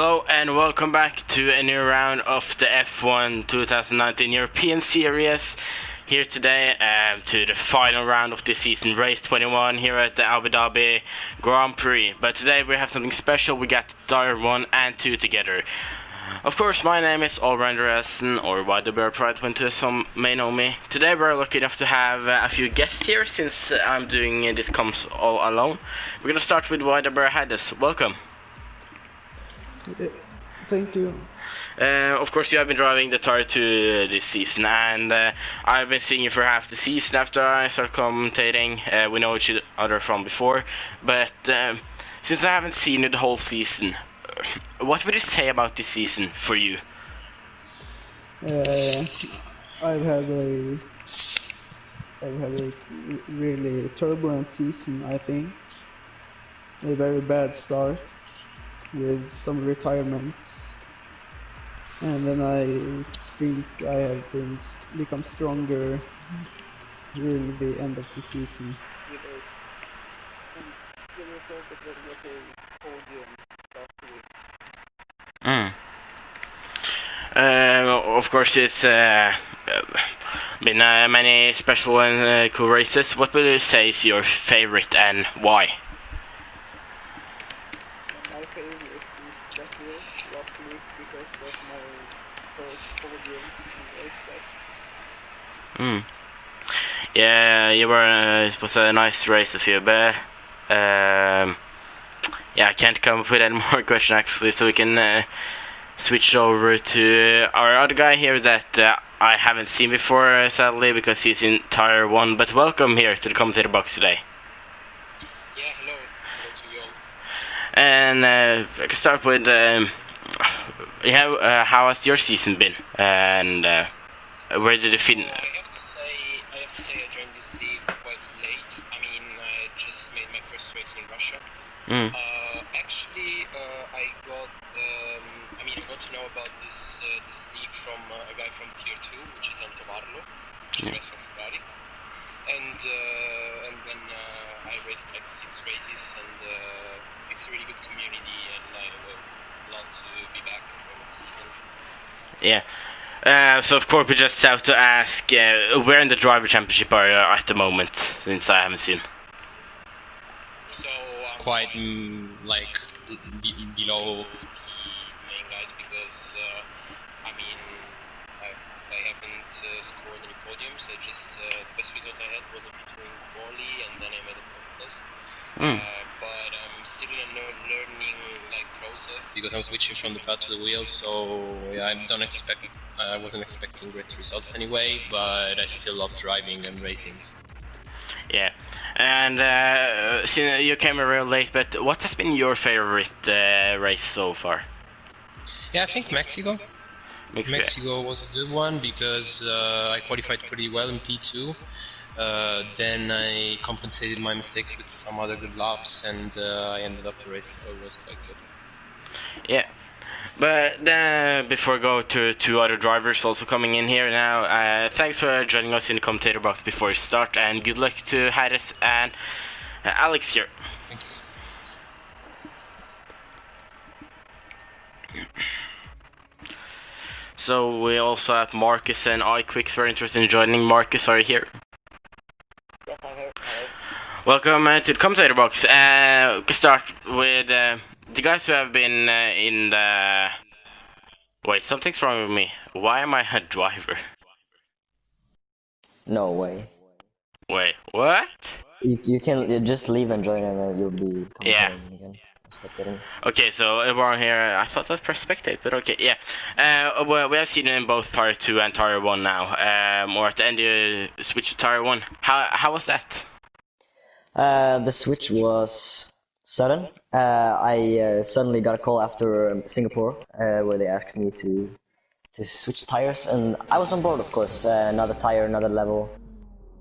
Hello and welcome back to a new round of the F1 2019 European Series. Here today to the final round of this season, race 21 here at the Abu Dhabi Grand Prix. But today we have something special. We got Tire 1 and 2 together. Of course, my name is R21 or R21 to some may know me. Today we're lucky enough to have a few guests here since I'm doing this comes all alone. We're gonna start with R21. Welcome. Thank you. Of course, you have been driving the Tire 2 this season, and I've been seeing you for half the season after I started commentating. We know each other from before, but since I haven't seen you the whole season, what would you say about this season for you? I've had a really turbulent season, I think. A very bad start with some retirements, and then I think I have become stronger during the end of the season. Of course, it's been many special and cool races. What would you say is your favorite and why? My favorite is definitely last week because it was my first podium in race. Yeah, you were. It was a nice race of you, but yeah, I can't come up with any more questions actually, so we can switch over to our other guy here that I haven't seen before, sadly, because he's in Tire 1. But welcome here to the commentator box today. Yeah, hello. Hello to you all. And I can start with how has your season been, and where did you finish? I have to say I joined this league quite late. I mean, I just made my first race in Russia. Actually, I got to know about this league from a guy from Tier 2, which is Antomarlo, which is from Ferrari. And then I raced like 6 races, and it's a really good community, and I would love to be back for next season. Yeah. So of course we just have to ask, where in the driver championship are you at the moment, since I haven't seen? So quite like below the main guys because I haven't scored any podiums. I just the best result I had was a between quali, and then I made a fourth place. But I'm still in a learning process because I'm switching from the pad to the wheel. So yeah, I wasn't expecting great results anyway, but I still love driving and racing. Yeah, and since you came real late, but what has been your favorite race so far? Yeah, I think Mexico. Mexico was a good one because I qualified pretty well in P2. Then I compensated my mistakes with some other good laps, and I ended up the race, so it was quite good. Yeah, but then before we go to 2 other drivers also coming in here now, thanks for joining us in the commentator box before we start, and good luck to Harris and Alex here. Thanks. So we also have Marcus and iQuicks very interested in joining. Marcus, are you here? Yes, I'm here. Welcome to the commentator box. We can start with the guys who have been in the... Wait, something's wrong with me. Why am I a driver? No way. Wait, what? You can just leave and join, and then you'll be commentating again. Spectating. Okay, so everyone here, I thought that was spectate, but okay, yeah. Well, we have seen it in both Tire 2 and Tire 1 now. Or at the end you switched to Tire 1. How was that? The switch was sudden. I suddenly got a call after Singapore, where they asked me to switch tires, and I was on board, of course. Another tire, another level,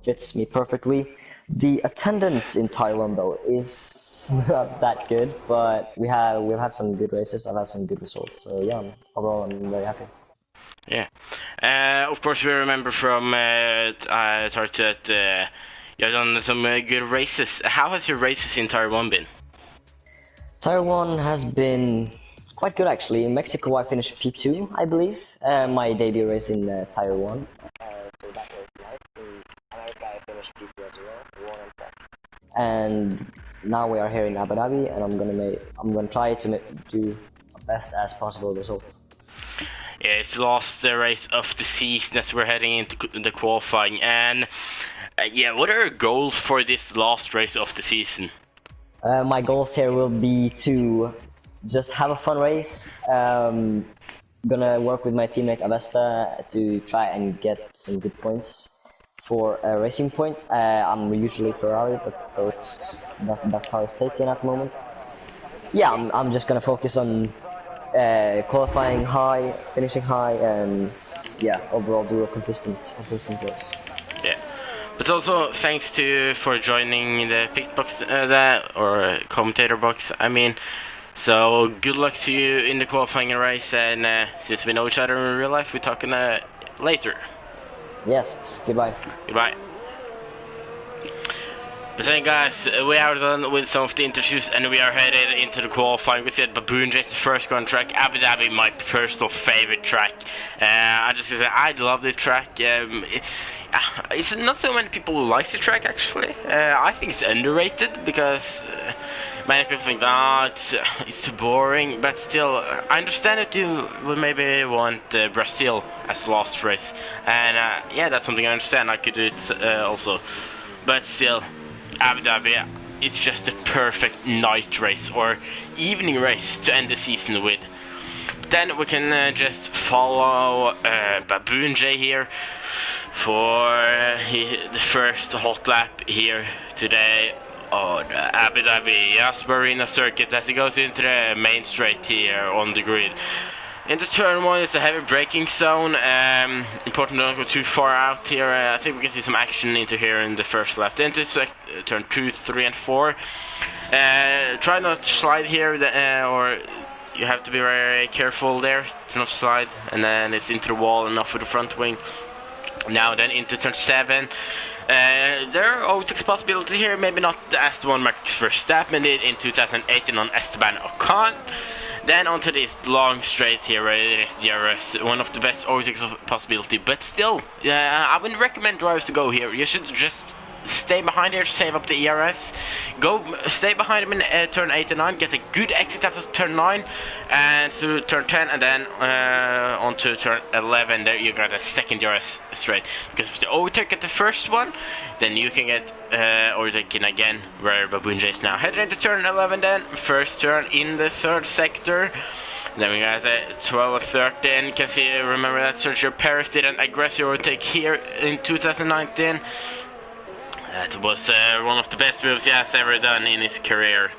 fits me perfectly. The attendance in Tire 1 though is not that good, but we've had some good races. I've had some good results, so yeah, overall I'm very happy. Yeah. Of course we remember from Tire 2 that you've done some good races. How has your races in Tire 1 been? Tire 1 has been quite good actually. In Mexico, I finished P2, I believe. My debut race in Tire 1. So that was nice. In America, I finished P2 as well, won on track. And now we are here in Abu Dhabi, and I'm gonna try to do the best as possible results. Yeah, it's the last race of the season as we're heading into the qualifying. And yeah, what are your goals for this last race of the season? My goals here will be to just have a fun race. Gonna work with my teammate Avesta to try and get some good points for a racing point. I'm usually Ferrari, but that car is taken at the moment. Yeah, I'm just gonna focus on qualifying high, finishing high, and yeah, overall do a consistent race. Yeah. But also thanks to you for joining the pick box or commentator box. I mean, so good luck to you in the qualifying race. And since we know each other in real life, we're talking later. Yes. Goodbye. Goodbye. But then guys, we are done with some of the interviews and we are headed into the qualifying. We said Baboon J is the first on track. Abu Dhabi, my personal favorite track. I just say I love the track. It's not so many people who like the track actually. I think it's underrated because many people think, it's too boring. But still, I understand that you would maybe want Brazil as the last race. And yeah, that's something I understand. I could do it also. But still, Abu Dhabi, it's just the perfect night race or evening race to end the season with. Then we can just follow Baboon J here for the first hot lap here today on Abu Dhabi Yas Marina circuit as he goes into the main straight here on the grid. Into turn 1 is a heavy braking zone. Important not to go too far out here. I think we can see some action into here in the first lap. Into turn 2, 3 and 4. Try not to slide here or you have to be very careful there to not slide. And then it's into the wall and off with the front wing. Now then into turn 7. There are always possibility here, maybe not as the one Max Verstappen did in 2018 on Esteban Ocon. Then onto this long straight here where it is DRS, one of the best ortics of possibility, but still, I wouldn't recommend drivers to go here. You should just stay behind here, save up the ERS, stay behind him in turn 8 and 9, get a good exit after turn 9, and to turn 10, and then onto turn 11, there you got a second DRS straight, because if you overtake at the first one, then you can get overtaken again, where Baboon J is now. Headed into turn 11 then, first turn in the third sector. Then we got 12 or 13, you can see, remember that Sergio Perez did an aggressive overtake here in 2019. That was one of the best moves he has ever done in his career.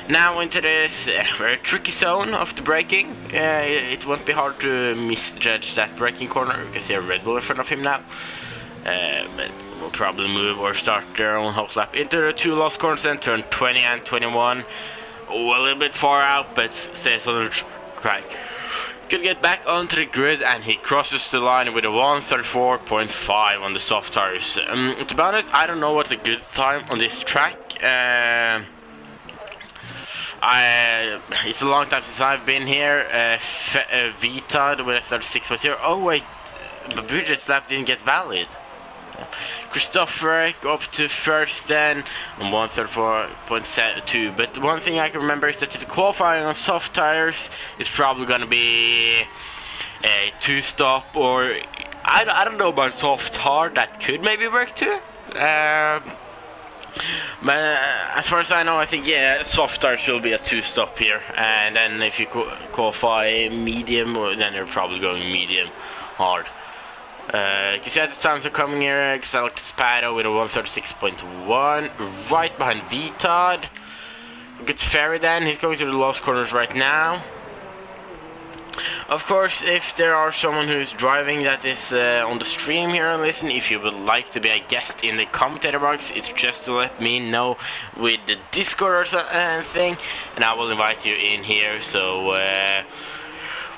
Now into this very tricky zone of the braking. It won't be hard to misjudge that braking corner. You can see a Red Bull in front of him now. But we'll probably move or start their own hot lap into the two last corners then, turn 20 and 21. Oh, a little bit far out, but stays on the track. Could get back onto the grid and he crosses the line with a 1:34.5 on the soft tires. To be honest, I don't know what's a good time on this track. It's a long time since I've been here. VTOD with a 36.0. Oh wait, the Bridget's lap didn't get valid. Christopher up to first then on 1:34.2. But one thing I can remember is that if you're qualifying on soft tires, it's probably gonna be a 2-stop, or I don't know about soft hard. That could maybe work too. But as far as I know, I think soft tires will be a 2-stop here, and then if you qualify medium, then you're probably going medium hard. You can see that the times are coming here. Select Spado with a 1:36.1, right behind VTOD. Good Ferry then, he's going to the last corners right now. Of course, if there are someone who's driving that is on the stream here and listen, if you would like to be a guest in the commentator box, it's just to let me know with the Discord or something, and I will invite you in here, so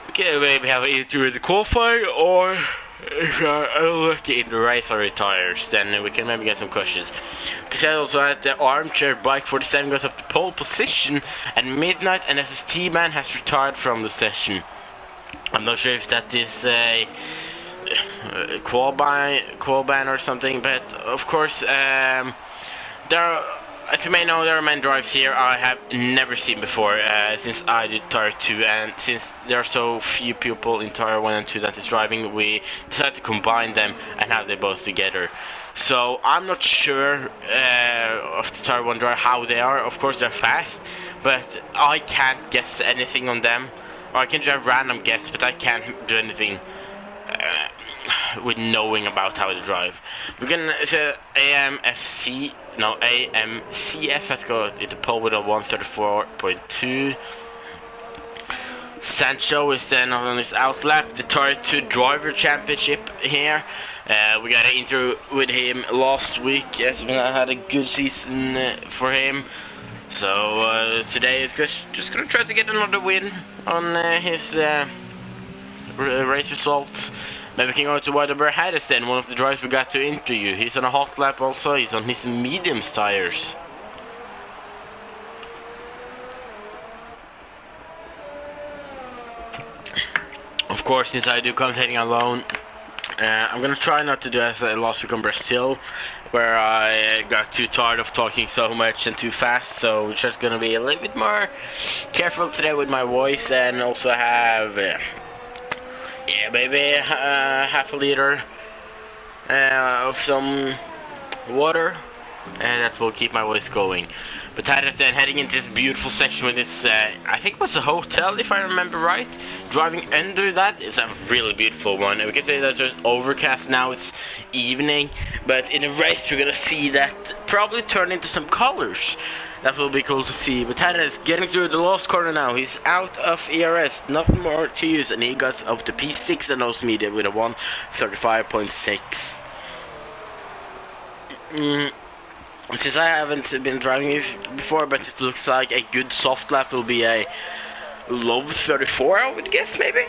we can maybe have an interview with the qualifying, or if you're unlucky in the race or tires, then we can maybe get some questions. to say also that the armchair bike 47 goes up to pole position at midnight, and SST man has retired from the session. I'm not sure if that is a qual ban or something, but of course there are, as you may know, there are many drives here I have never seen before since I did Tire 2, and since there are so few people in Tire 1 and 2 that is driving, we decided to combine them and have them both together. So I'm not sure of the Tire 1 drive how they are. Of course they're fast, but I can't guess anything on them. Or I can do a random guess, but I can't do anything with knowing about how they drive. We can say AMCF has got into pole with a 134.2. Sancho is then on his outlap. The Tire 2 Driver Championship here. We got an interview with him last week. Yes, I had a good season for him. So today is just gonna try to get another win on his race results. Maybe we can go to Wydberg Haddes then, one of the drivers we got to interview. He's on a hot lap also, he's on his mediums tires. Of course, since I do commentating alone, I'm gonna try not to do as last week on Brazil, where I got too tired of talking so much and too fast, so we're just gonna be a little bit more careful today with my voice, and also have maybe half a liter of some water, and that will keep my voice going. But that is then heading into this beautiful section with this, I think it was a hotel if I remember right. Driving under that is a really beautiful one. We can say that there's overcast now, it's evening, but in a race we're gonna see that probably turn into some colors. That will be cool to see. But Tadej is getting through the last corner now. He's out of ERS, nothing more to use, and he got up to P6 and nose media with a 135.6. Since I haven't been driving it before, but it looks like a good soft lap will be a low 34, I would guess, maybe.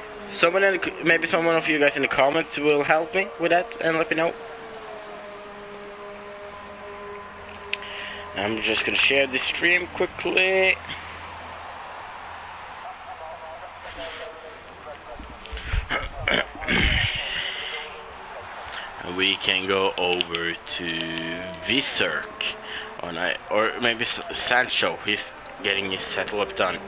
Maybe someone of you guys in the comments will help me with that and let me know. I'm just gonna share this stream quickly. We can go over to Viserk, or maybe Sancho. He's getting his setup done.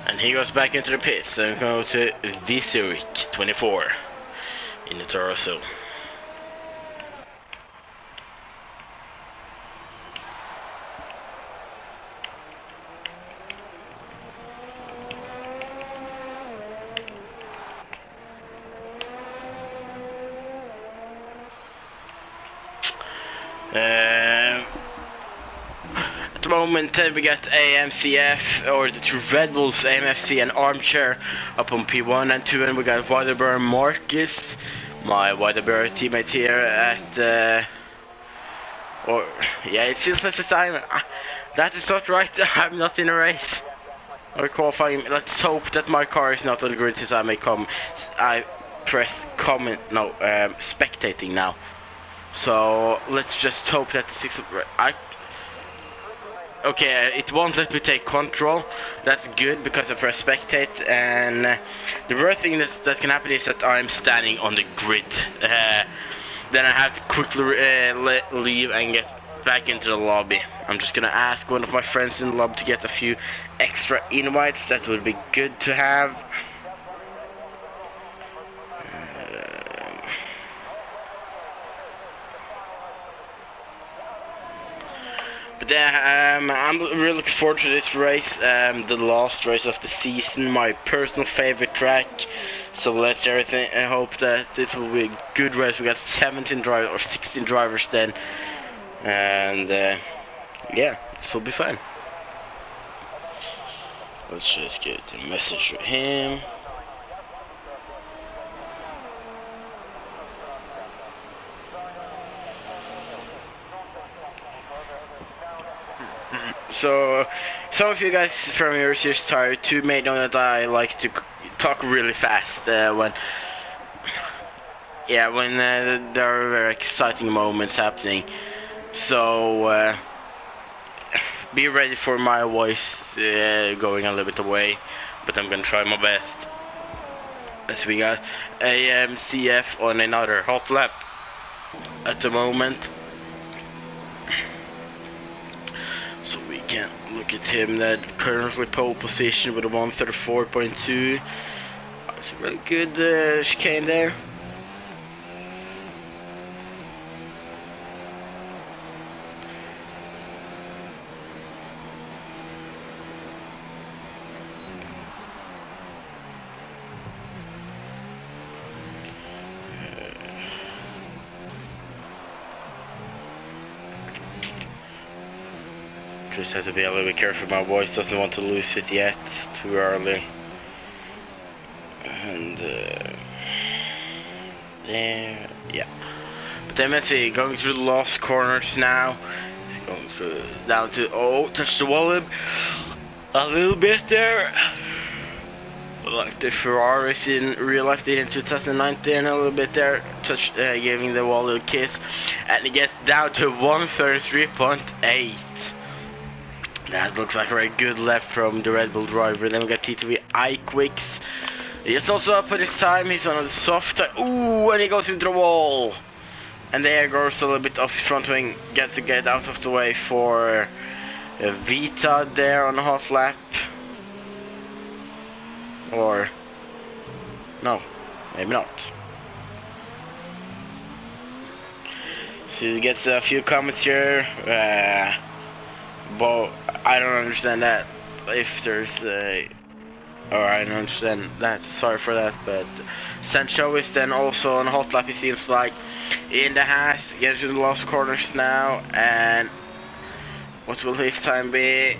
And he goes back into the pits and go to Viserk 24 in the Torosso. At the moment we got AMCF, or the two Red Bulls, AMFC and Armchair up on P1 and 2, and we got Wydberg Marcus, my Wydberg teammate here at it feels like this time. That is not right. I'm not in a race or qualifying. Let's hope that my car is not on the grid, since I press comment, no, spectating now. So let's just hope that the 6th. Okay, it won't let me take control. That's good, because I press spectate, and the worst thing that can happen is that I'm standing on the grid. Then I have to quickly leave and get back into the lobby. I'm just gonna ask one of my friends in the lobby to get a few extra invites. That would be good to have. But I'm really looking forward to this race, the last race of the season, my personal favorite track. So let's everything. I hope that it will be a good race. We got 17 drivers or 16 drivers then, and yeah, this will be fun. Let's just get the message from him. So, some of you guys from your series Tire 2 may know that I like to talk really fast when there are very exciting moments happening. So be ready for my voice going a little bit away, but I'm gonna try my best. As we got AMCF on another hot lap at the moment. So we can look at him that currently pole position with a 134.2. It's a really good chicane there. Just have to be a little bit careful. My voice doesn't want to lose it yet too early. And there, yeah. But then let's see, going through the last corners now. Going through down to touch the wall a little bit there. Like the Ferraris in real life did in 2019, a little bit there, giving the wall a little kiss, and it gets down to 133.8. That looks like a very good left from the Red Bull driver. Then we got T2V iQuicks. He's also up at his time. He's on the soft. Ooh, and he goes into the wall. And there goes a little bit off his front wing. Get out of the way for Vita there on the hot lap. Or no, maybe not. So he gets a few comments here. But I don't understand that. If there's or I don't understand that. Sorry for that. But Sancho is then also on hot lap. It seems like in the Haas, gets to the last corners now. And what will his time be?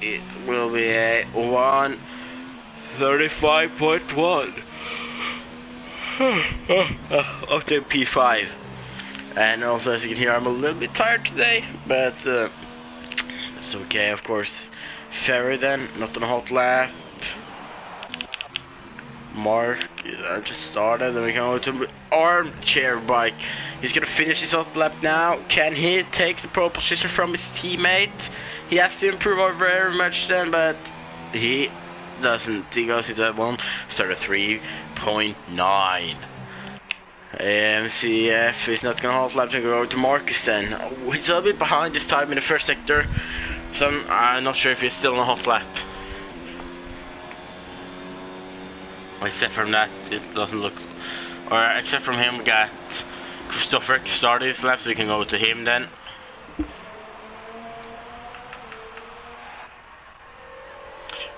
It will be a 1:35.1 of the P5. And also, as you can hear, I'm a little bit tired today, but it's okay, of course. Ferry then, not on a hot lap. Mark, I just started, and we can go to armchair bike. He's gonna finish his hot lap now. Can he take the pole position from his teammate? He has to improve very much then, but he doesn't. He goes into that 1:33.9. MCF is not gonna hold lap and go to Marcus then. Oh, he's a little bit behind this time in the first sector, so I'm not sure if he's still on a hot lap. Except from that, it doesn't look. Or except from him, we got Christopher started his lap, so we can go to him then.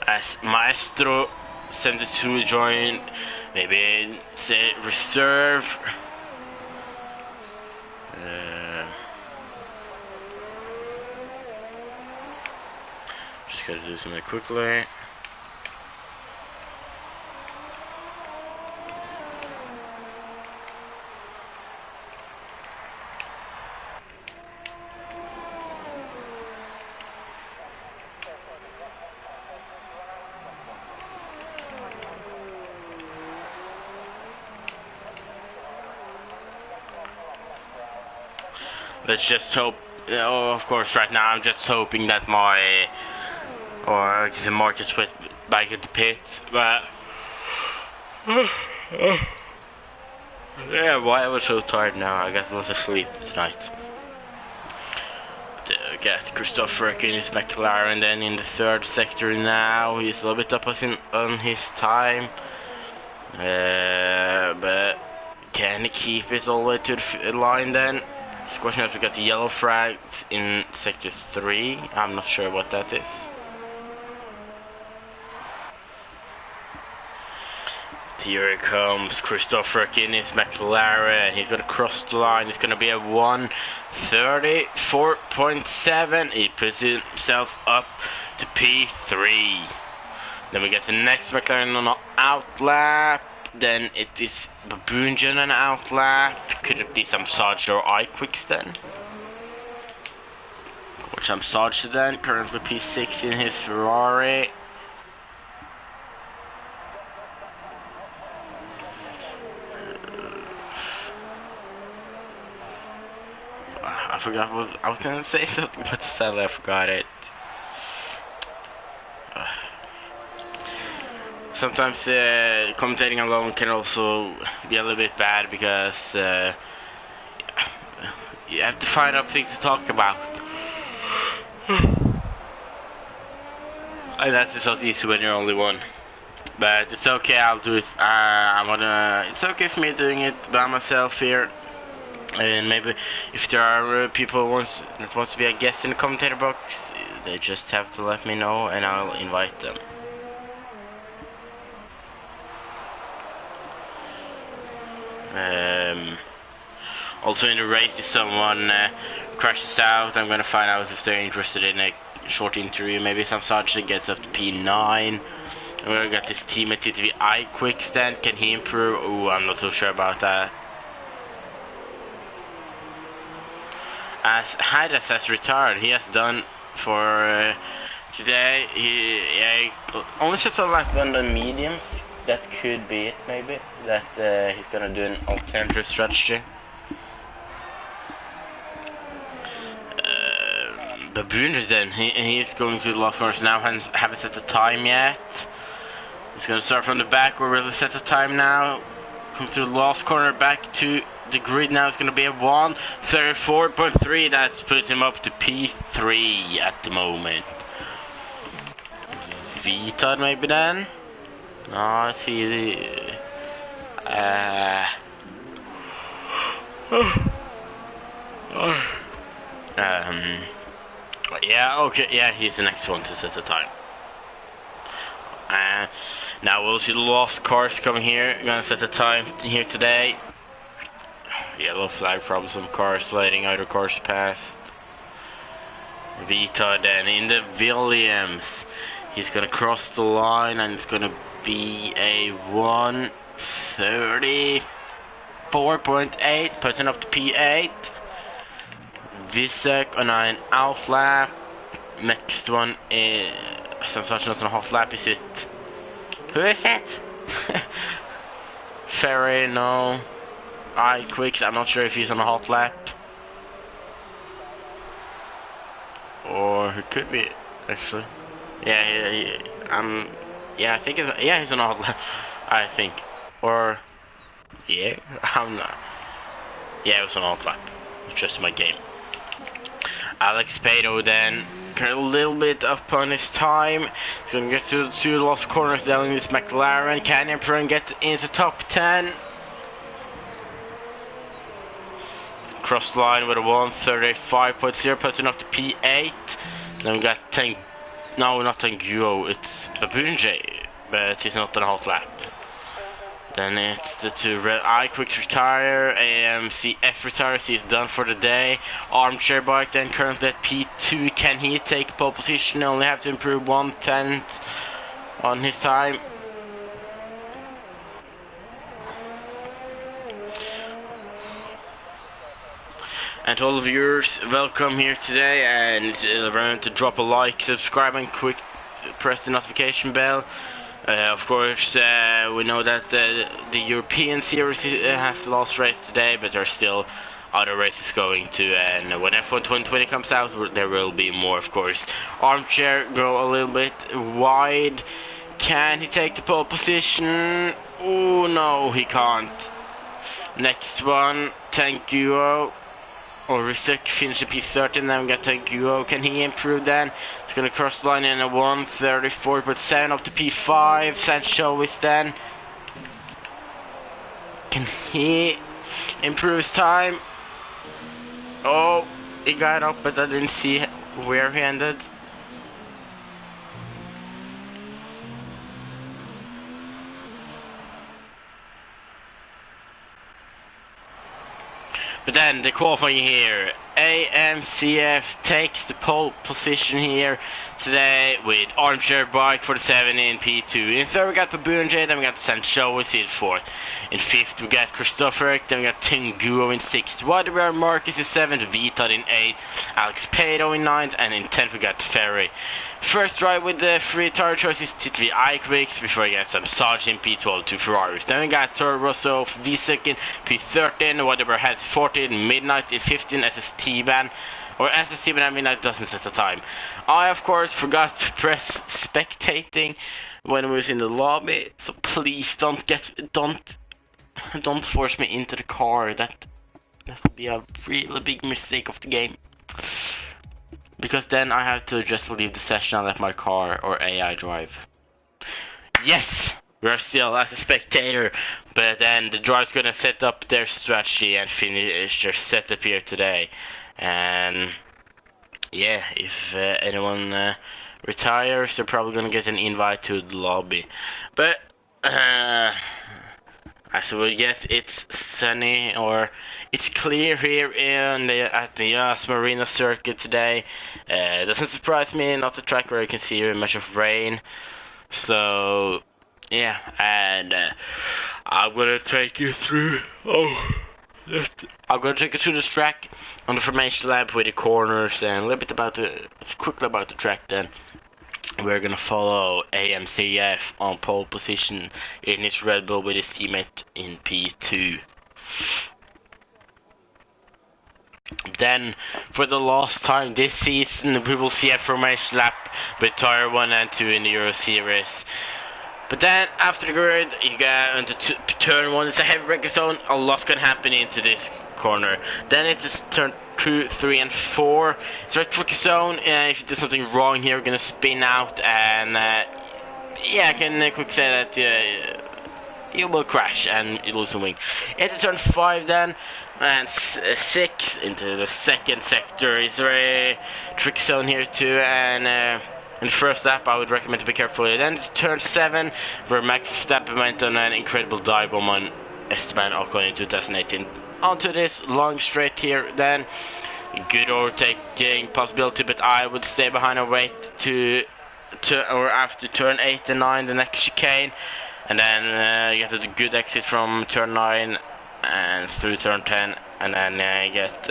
As Maestro 72 join, maybe say reserve. Just gotta do something quickly. Let's just hope. Of course, right now I'm just hoping that my Marcus put back at the pit. But yeah, why I was so tired now? I got lots of sleep tonight. Get Christopher in his McLaren then in the third sector now. He's a little bit up on his time, but can he keep it all the way to the line then? It's a question if we got the yellow flags in sector 3. I'm not sure what that is. Here it comes, Christopher in his McLaren. He's gonna cross the line. It's gonna be a 1:34.7. He puts himself up to P3. Then we get the next McLaren on an out lap. Then it is Baboonjan on an out lap. Could it be some Sarge or iQuicks then? Or some Sarge then, currently P6 in his Ferrari. forgot what I was gonna say something, but sadly I forgot it. Sometimes commentating alone can also be a little bit bad because you have to find out things to talk about. And that is not easy when you're only one. But it's okay, I'll do it. It's okay for me doing it by myself here. And maybe if there are people that want to be a guest in the commentator box, they just have to let me know and I'll invite them. Also in the race, if someone crashes out, I'm gonna find out if they're interested in a short interview. Maybe some sergeant gets up to P9. I'm gonna get this team at TTV quick stand. Can he improve? Oh, I'm not so sure about that. As Hadas has retired, he has done for today. He only sets on like one on mediums. That could be it, maybe. That he's gonna do an alternative strategy. Baboon then, he's going to the last corners now, haven't set the time yet. He's gonna start from the back, we're really set the time now. Come through the last corner, back to the grid now, it's gonna be a 1:34.3, that puts him up to P3 at the moment. Vitad maybe then? No, I see the... yeah, okay, yeah, he's the next one to set the time. Now we'll see the lost cars coming here. Gonna set the time here today. Yellow flag, probably some cars sliding, other cars past. Vita then in the Williams. He's gonna cross the line and it's gonna be a 1:34.8, pushing up to P8. Visek on an out lap. Next one is some such not on a hot lap. Is it? Who is it? Ferry, no. Quicks, I'm not sure if he's on a hot lap. Or he could be, actually. Yeah, yeah, I think he's on a hot lap. I think. Or, yeah, I'm not. Yeah, it was on a hot lap. It's just my game. Alex Pado then, a little bit up on his time. He's going to get to the two lost corners down in this McLaren. Can he improve and get into top 10? Cross line with a 1:35.0, puts up to P8. Then we got not Tanguo, it's Baboon J, but he's not on a hot lap. Then it's the two red Quicks retire, AMCF retires, he's done for the day. Armchair Bike then currently at P2, can he take pole position? Only have to improve 1/10 on his time. And to all the viewers, welcome here today, and remember to drop a like, subscribe and quick press the notification bell. Of course, we know that the European Series has the last race today, but there are still other races going to, and when F1 2020 comes out, there will be more, of course. Armchair go a little bit wide. Can he take the pole position? Oh no, he can't. Next one, Tanguo. Or Risek finish P13, then we got Tanguo. Can he improve then? He's gonna cross the line in a 1:34.7 up to P5. Sancho is then. Can he improve his time? Oh, he got up, but I didn't see where he ended. But then the qualifying here, AMCF takes the pole position here today with Armchair Bike 47 in P2. In third we got Baboon J, then we got Sancho in fourth. In fifth we got Christopher, then we got Tinguo in sixth. Waterbury Marcus in seventh, Vita in eighth, Alex Pado in ninth, and in 10th we got Ferry. First drive with the free tire choices, T3 iQuicks, before we get some Sarge in P12 to Ferraris. Then we got Toro Rosso V2 in P13, Whatever has 14, Midnight in 15, SST SST ban. Or SST ban, I mean, that doesn't set the time. I, of course, forgot to press spectating when we was in the lobby. So please don't force me into the car. That would be a really big mistake of the game. Because then I have to just leave the session and let my car or AI drive. Yes! We're still as a spectator, but then the drive's gonna set up their strategy and finish their setup here today. And yeah, if anyone retires, they're probably gonna get an invite to the lobby. But as I would guess, it's sunny, or it's clear here at the Yas Marina circuit today. Doesn't surprise me, not a track where you can see very much of rain. So yeah, and I'm gonna take you through. I'm gonna take you through this track on the formation lab with the corners and a little bit quickly about the track. Then we're gonna follow AMCF on pole position in his Red Bull with his teammate in P2. Then, for the last time this season, we will see a formation lap with tire 1 and 2 in the Euro Series. But then, after the grid, you get into turn 1, it's a heavy braking zone, a lot can happen into this corner. Then it is turn 2, 3 and 4, it's a very tricky zone. If you do something wrong here, you're gonna spin out, and yeah, I can quickly say that you will crash and you lose the wing. Into turn 5 then, and 6 into the second sector. It's a very tricky zone here too, and in the first lap I would recommend to be careful. Then turn 7, where Max Verstappen went on an incredible dive bomb on Esteban Ocon in 2018. Onto this long straight here then, good overtaking possibility, but I would stay behind and wait or after turn 8 and 9, the next chicane. And then get a good exit from turn 9 and through turn 10, and then get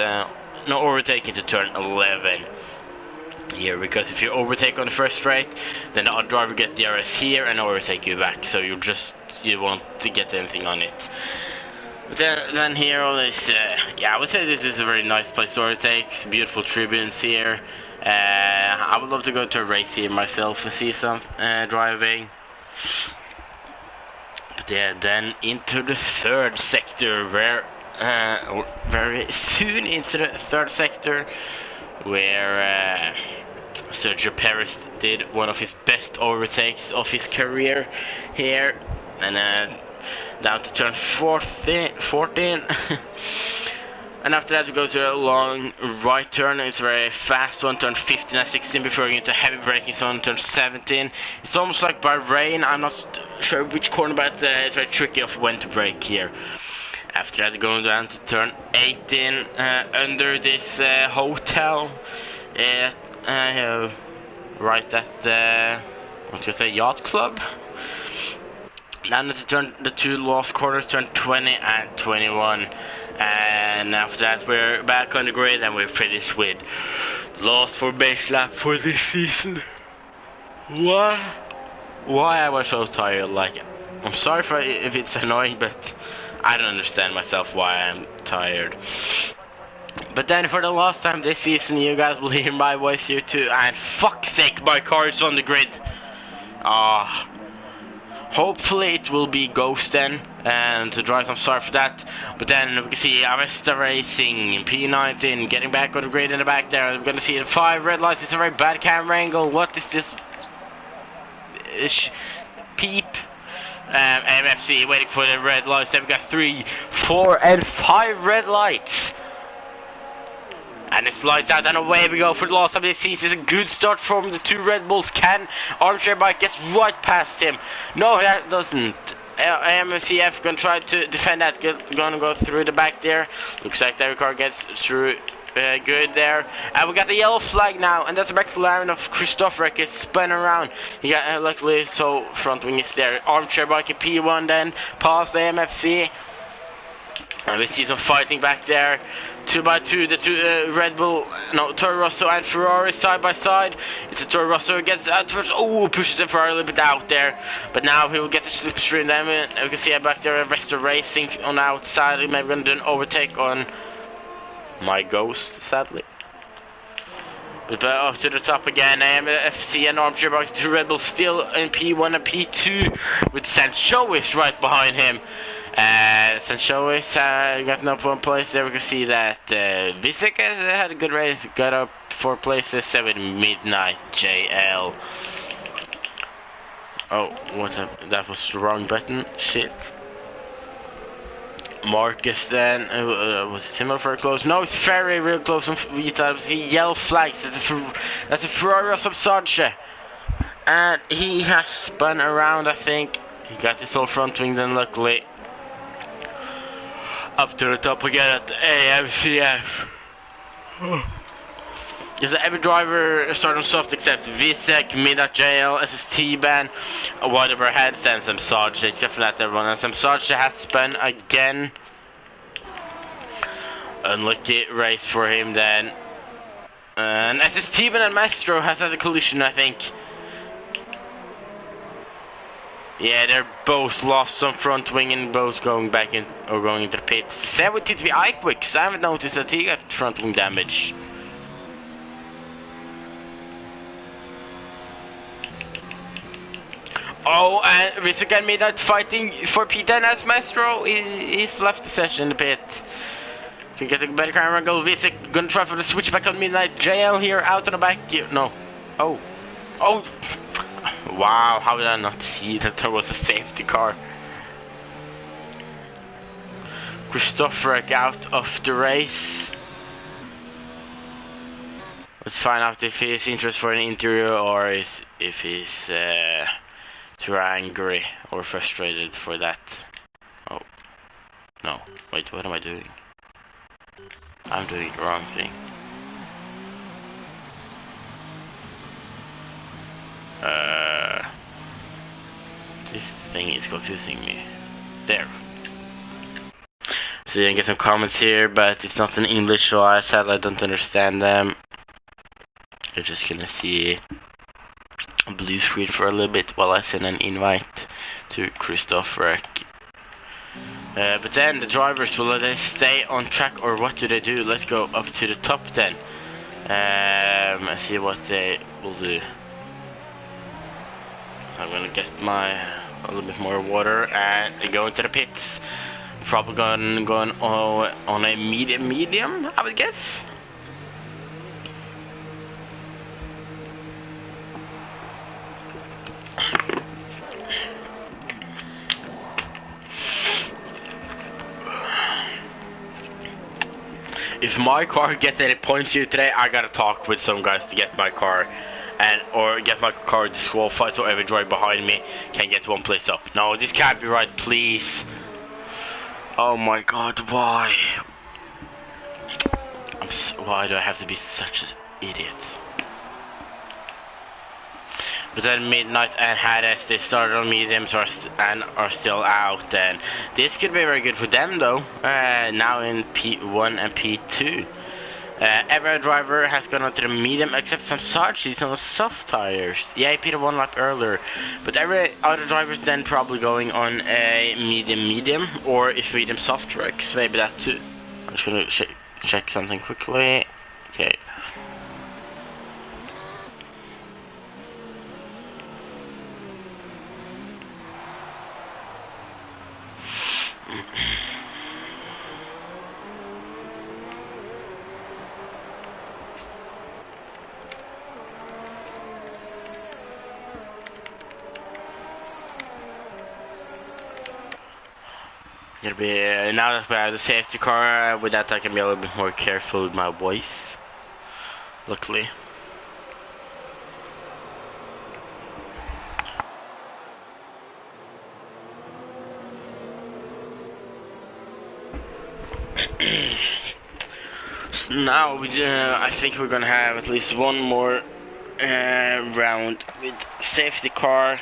no overtaking to turn 11 here, because if you overtake on the first straight, then the other driver get DRS here and overtake you back, so you won't get anything on it. But then here all this, yeah, I would say this is a very nice place to overtake. Beautiful tribunes here. I would love to go to a race here myself and see some driving. Yeah, then into the third sector, where very soon into the third sector, where Sergio Perez did one of his best overtakes of his career here, and down to turn 14. And after that we go to a long right turn. It's a very fast one, turn 15 and 16, before going into heavy braking zone, turn 17. It's almost like Bahrain, I'm not sure which corner, but it's very tricky of when to brake here. After that going down to turn 18, under this hotel, right at what should I say, yacht club. Then the two last corners, turn 20 and 21. And after that we're back on the grid, and we're finished with the last formation lap for this season. Why I was so tired? Like, I'm sorry if it's annoying, but I don't understand myself why I'm tired. But then for the last time this season, you guys will hear my voice here too, and fuck's sake, my car is on the grid. Hopefully it will be Ghost then, and to drive, I'm sorry for that. But then we can see Avesta Racing in P19 getting back on the grid in the back there. We're gonna see the 5 red lights. It's a very bad camera angle. What is this? Peep. MFC waiting for the red lights. Then we got 3, 4 and 5 red lights. And it's lights out, and away we go for the last time this season. It's a good start from the 2 Red Bulls. Can Armchair Bike gets right past him? No, that doesn't. AMCF gonna try to defend that. Gonna go through the back there. Looks like the car gets through good there. And we got the yellow flag now, and that's a McLaren of Christopher gets spun around. He got luckily so front wing is there. Armchair Bike in P1 then past the AMFC. And we see some fighting back there. 2 by 2, the 2 Red Bull, no, Toro Rosso and Ferrari side by side. It's a Toro Rosso who gets out first. Oh, pushes the Ferrari a little bit out there. But now he will get the slipstream then. We can see back there Vesta Racing on the outside. Maybe going to do an overtake on my ghost, sadly. But up to the top again, AMFC and Armchair back to Red Bull still in P1 and P2 with Sanchois right behind him. Sanchois got up one place. There we can see that Visek has had a good race, got up 4 places, 7 Midnight JL. Oh, what? That was the wrong button. Shit. Marcus then, was it similar for close? No, it's very real close on Vita. See yellow flags, that's a Ferrari of Sarge. And he has spun around, I think. He got his whole front wing then luckily. Up to the top again at the AMCF. Yes, every driver started on soft except Visek, Midnight JL, SST ban, whatever headstands, and Sarge, except for that everyone. And some Sarge has spun again. Unlucky race for him then. And SST ban and Maestro has had a collision, I think. Yeah, they're both lost some front wing and both going back in or going into the pits. 70 to be iQuicks. I haven't noticed that he got front wing damage. Oh, and Rizuk and Midnight fighting for P10 as Maestro. He's left the session in the pit. Can get a better camera angle. Visek gonna try for the switchback on Midnight JL here out on the back. No. Oh. Oh. Wow, how did I not see that there was a safety car? Christopher out of the race. Let's find out if he's interested for an interior or if he's too angry or frustrated for that. Oh. No. Wait, what am I doing? I'm doing the wrong thing. This thing is confusing me. There. So you can get some comments here, but it's not in English, so I sadly don't understand them. You're just gonna see a blue screen for a little bit while I send an invite to Christopher. But then the drivers, will they stay on track or what do they do? Let's go up to the top then. And see what they will do. I'm gonna get a little bit more water and go into the pits. Probably going on a medium, I would guess. If my car gets any points here today, I gotta talk with some guys to get my car or get my car disqualified so every driver behind me can get one place up. No, this can't be right, please. Oh my god, why? Why do I have to be such an idiot? But then Midnight and Hades, they started on mediums and are still out. And this could be very good for them though. Now in P1 and P2. Every driver has gone onto the medium except some Sarge, he's on the soft tires. Yeah, he pitted 1 lap earlier. But every other driver is then probably going on a medium or if medium soft trucks, maybe that too. I'm just gonna check something quickly. Okay. It'll be now that we have the safety car, with that I can be a little bit more careful with my voice. Luckily. So now I think we're gonna have at least one more round with safety car.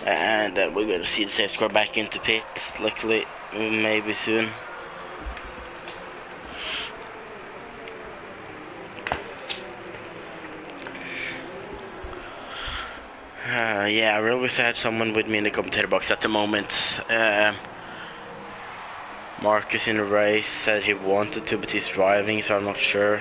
And we're going to see the safety car back into pits, luckily, maybe soon. Yeah, I really wish I had someone with me in the commentator box at the moment. Marcus in the race said he wanted to, but he's driving, so I'm not sure.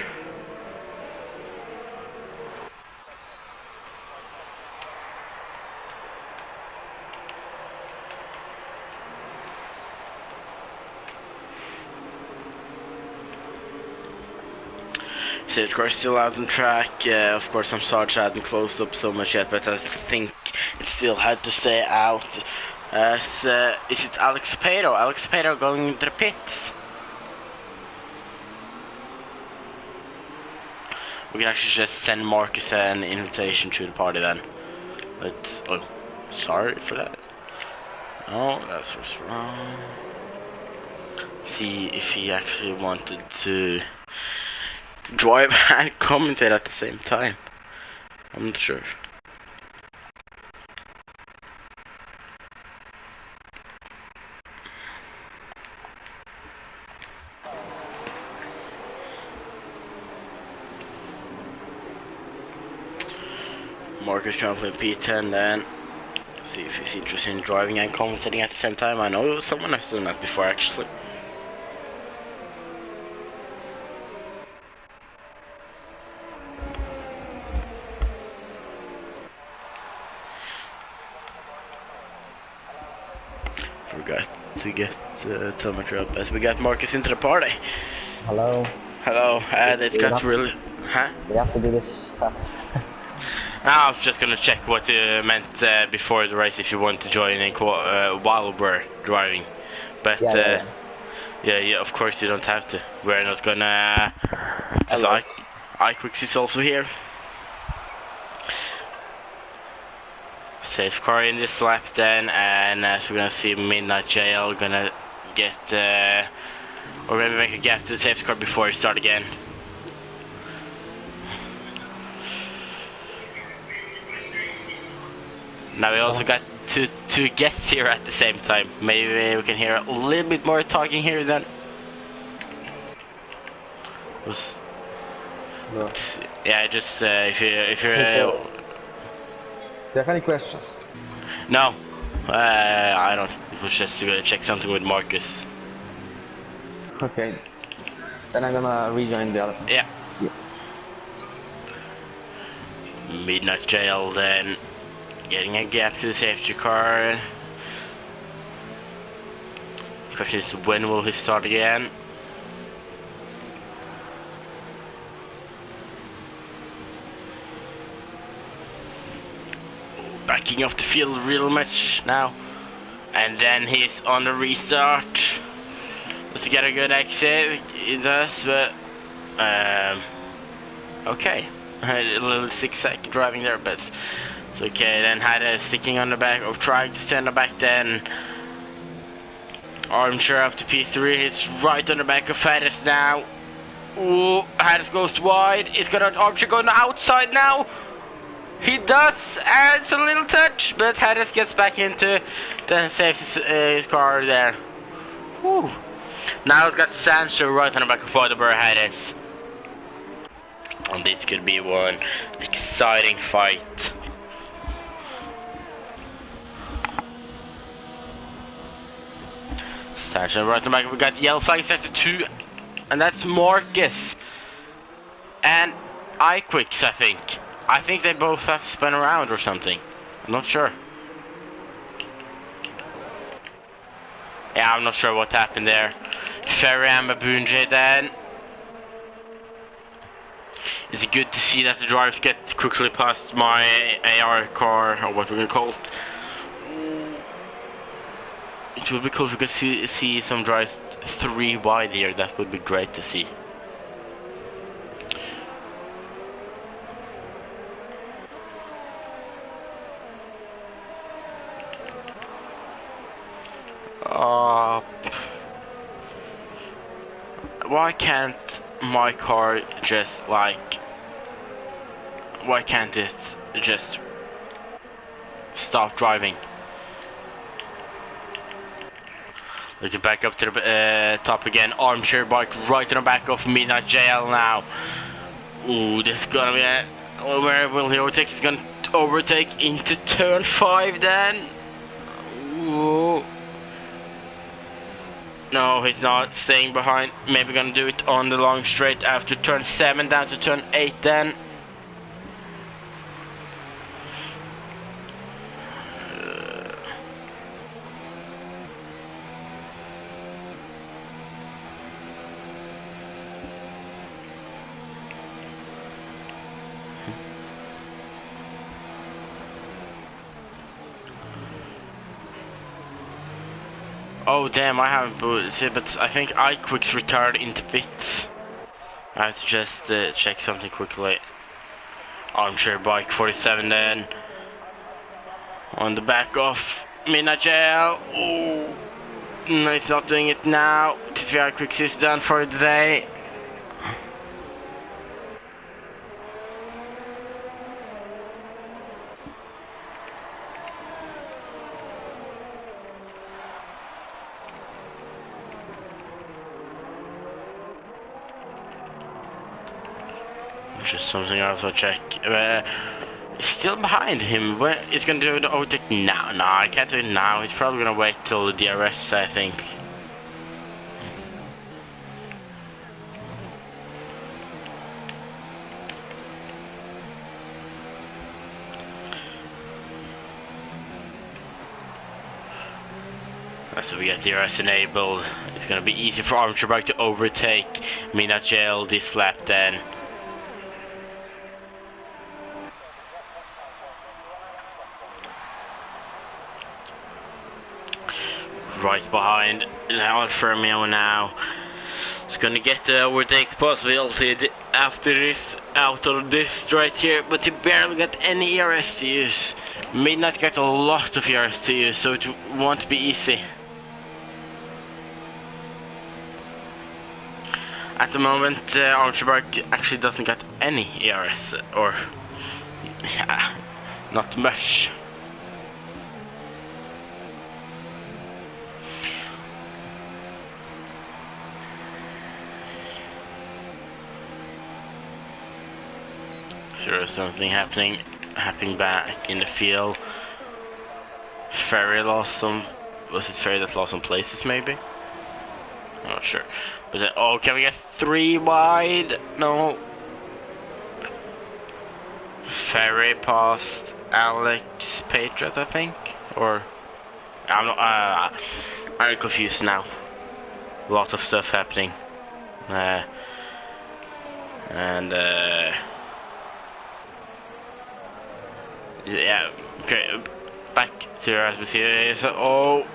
Of course, still out on track. Of course, I'm sorry I hadn't closed up so much yet, but I think it still had to stay out. Is it Alex Pero? Alex Pero going into the pits. We can actually just send Marcus an invitation to the party then. But oh, sorry for that. Oh, that's what's wrong. See if he actually wanted to drive and commentate at the same time. I'm not sure. Marcus currently P10 then. See if he's interested in driving and commentating at the same time. I know someone has done that before actually. Forgot to get telemetry up as we got Marcus into the party. Hello. Hello, it's got really... Huh? We have to do this fast. I was just gonna check what you meant before the race if you want to join in while we're driving. But yeah, of course you don't have to. We're not gonna... As iQuicks is also here. Safe car in this lap then, and as we're gonna see Midnight Jail gonna get or maybe make a gap to the safe car before we start again. Now we also got two guests here at the same time. Maybe we can hear a little bit more talking here then. No. Yeah, just if you're Do you have any questions? no, I don't. It was just to check something with Marcus. Okay. Then I'm gonna rejoin the other. Yeah. See you. Midnight Jail then, getting a gap to the safety car. Question is, when will he start again? Backing off the field real much now. And then he's on the restart. Let's get a good exit. It does, but okay. A little zigzag driving there, but it's okay. Then had a sticking on the back, or trying to stay on the back. Then Armchair up to P3. It's right on the back of Faddis now. Ooh, Faddis goes wide. It's got an Armchair going outside now. He does, and it's a little touch, but Faddis gets back into the safety car there. Whew. Now it's got Sancho right on the back of Faderberg Faddis. And this could be one exciting fight. Sancho right on the back. We got the yellow flag set to 2, and that's Marcus and iQuicks, I think. I think they both have to spin around or something. I'm not sure. Yeah, I'm not sure what happened there. Ferry and Mabunje then. Is it good to see that the drivers get quickly past my AR car, or what we're gonna call it? It would be cool if we could see some drivers 3 wide here. That would be great to see. Why can't my car just like... Why can't it just stop driving? Looking back up to the top again. Armchair bike right on the back of Midnight Jail now. Ooh, this is gonna be a... Where will he overtake? He's gonna overtake into turn 5 then. Ooh. No, he's not staying behind. Maybe gonna do it on the long straight after turn 7 down to turn 8 then. Oh damn, I haven't booted, but I think I quick retired into bits. I have to just check something quickly. Armchair bike 47 then. On the back of Midnight Jail. Oh, no, he's not doing it now. TTVI Quicks is done for the day. Just something else I'll check. Still behind him. When he's gonna do the overtake now? No, I can't do it now. He's probably gonna wait till the DRS, I think. So we get DRS enabled. It's gonna be easy for Armchair Bike to overtake Midnight Jail this lap then. Right behind Fermio now. It's gonna get the overtake possibility after this, out of this right here, but he barely got any ERS to use. Midnight got a lot of ERS to use, so it won't be easy. At the moment, Archibald actually doesn't get any ERS, or yeah, not much. There is something happening back in the field. Ferry lost some. Was it Ferry that lost some places? Maybe. I'm not sure. But then, oh, can we get 3 wide? No. Ferry past Alex Patriot, I think, or I'm not. I'm confused now. A lot of stuff happening. Yeah, okay, back to as we see. So, oh,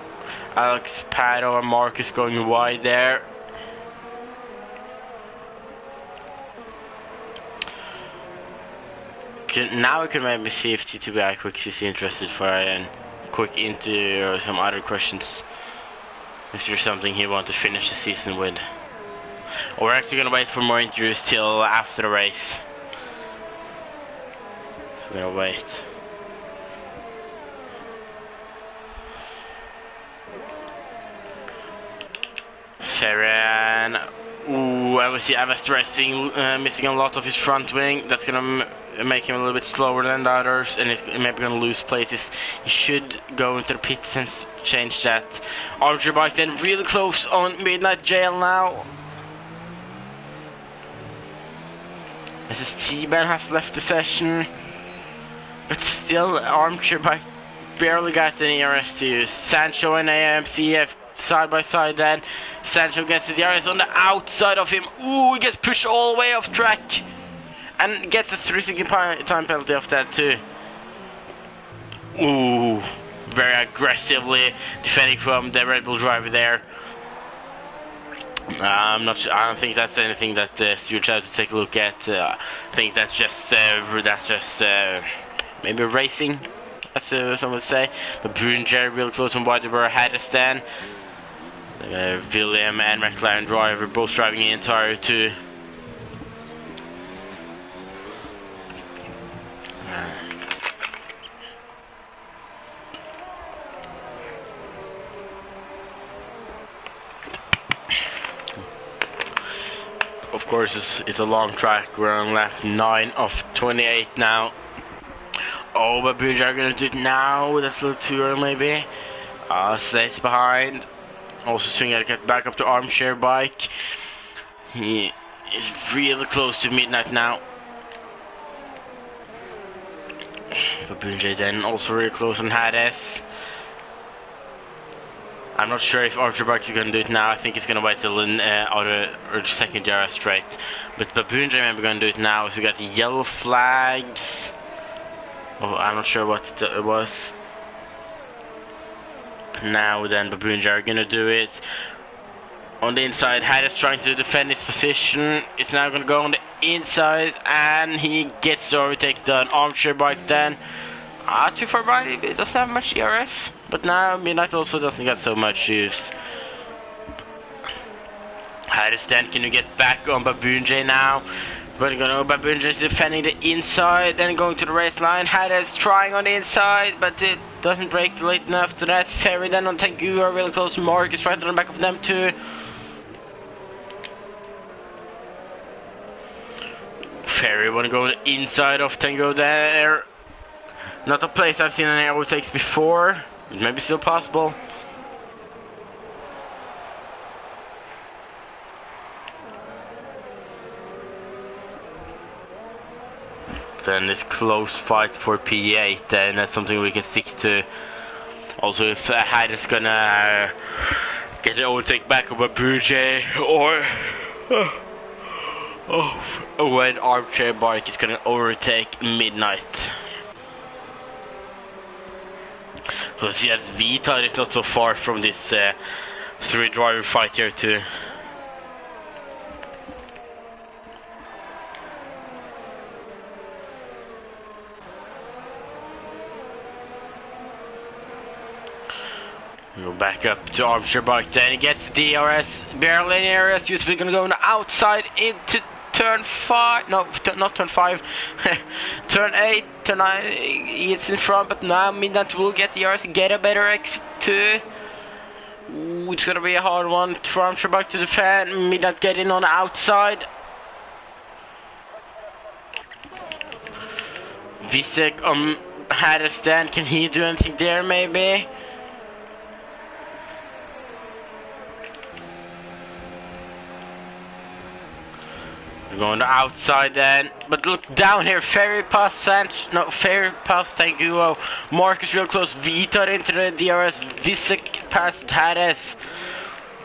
Alex, Pato, and Marcus going wide there. Now we can maybe see if TTBI Quicks is interested for a quick into some other questions. If there's something he wants to finish the season with. Or we're actually gonna wait for more interviews till after the race. So we're gonna wait. Ferran, ooh, I was stressing, missing a lot of his front wing. That's gonna make him a little bit slower than the others, and he's maybe gonna lose places. He should go into the pits and change that. Archer Bike then really close on Midnight Jail now. SST-Ben has left the session, but still Armchair Bike barely got any ERS to use. Sancho and AMCF side by side then. Sancho gets the DRS on the outside of him. Ooh, he gets pushed all the way off track. And gets a 3-second time penalty off that too. Ooh, very aggressively defending from the Red Bull driver there. I'm not sure. I don't think that's anything that Stuart has to take a look at. I think that's just maybe racing, as some would say. But Bruin Jerry really close on wide where had a stand. William and McLaren driver both driving in tire 2. Of course, it's a long track. We're on lap 9 of 28 now. Oh, but Bruin are gonna do it now. That's a little too early, maybe. Stays behind. Also swinging to get back up to armchair bike. He is really close to midnight now. Babunjay then also really close on Hades. I'm not sure if armchair bike is gonna do it now. I think it's gonna wait till or second DRS straight. But Babunjay maybe gonna do it now. So we got the yellow flags. Oh, I'm not sure what it was. Now then Babunjay are gonna do it. On the inside, Hades trying to defend his position. It's now gonna go on the inside and he gets the overtake done. Armchair bike then. Too far by, it doesn't have much ERS. But now Midnight also doesn't get so much use. Hades then, can you get back on Babunjay now? But Babunjay is defending the inside, then going to the race line. Hades trying on the inside, but it doesn't break late enough to that. Ferry then on Tengu are really close to Marcus, right on the back of them too. Ferry want to go on the inside of Tengu there. Not a place I've seen any overtakes before. It may be still possible. Then this close fight for P8, then that's something we can stick to. Also, if Hades gonna get the overtake back of Babunjay, or when armchair bike is gonna overtake Midnight. So see, as Vita is not so far from this three driver fight here too. Go back up to armchair bike, then he gets DRS, barely any DRS, we're gonna go on the outside into turn 5, no, not turn 5, turn 8, turn 9, it's in front, but now Midnight will get DRS, get a better exit too. Ooh, it's gonna be a hard one for armchair bike to defend. Midnight getting on the outside. Visek had a stand, can he do anything there maybe? We're going to outside then, but look down here, Ferry past Ferry past Tanguo, Marcus real close, Vita into the DRS, Visek past Hades.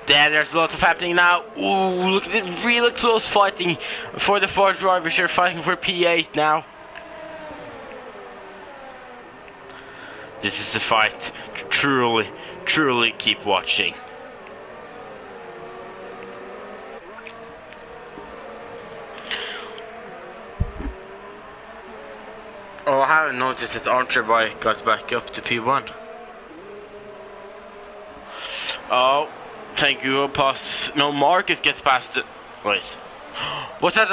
There's lots of happening now. Ooh, look at this really close fighting for the four drivers here, fighting for P8 now. This is a fight to truly keep watching. Oh, I haven't noticed that armchair bike got back up to P1. Oh, thank you. Pass. No, Marcus gets past it. Wait, what's that?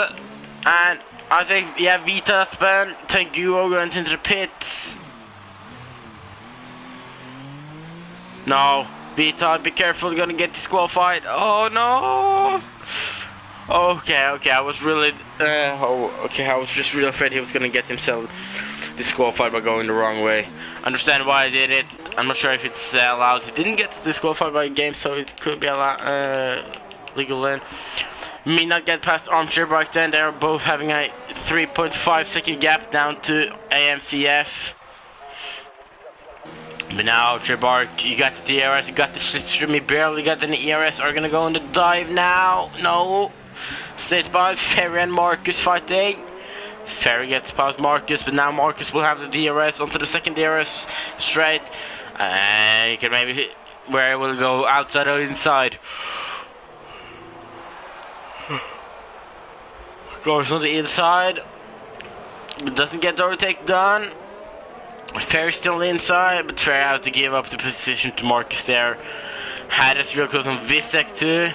And I think, yeah, Vita spent. Thank you. Going into the pits. No, Vita, be careful. You're gonna get disqualified. Oh no. Okay, I was really, I was just really afraid he was gonna get himself disqualified by going the wrong way. Understand why I did it. I'm not sure if it's allowed. He didn't get disqualified by a game, so it could be allowed, legal then. Me not get past armchair bike then. They're both having a 3.5 second gap down to AMCF. But now armchair bike, you got the DRS, you got the slipstream, you barely got any ERS. Are gonna go on the dive now? No. Stays by Ferry and Marcus fighting. Ferry gets past Marcus, but now Marcus will have the DRS onto the second DRS straight. And he can maybe hit where it will go, outside or inside. Goes on the inside, but doesn't get the overtake done. Ferry's still inside, but Ferry has to give up the position to Marcus there. Hades real close on Visek too.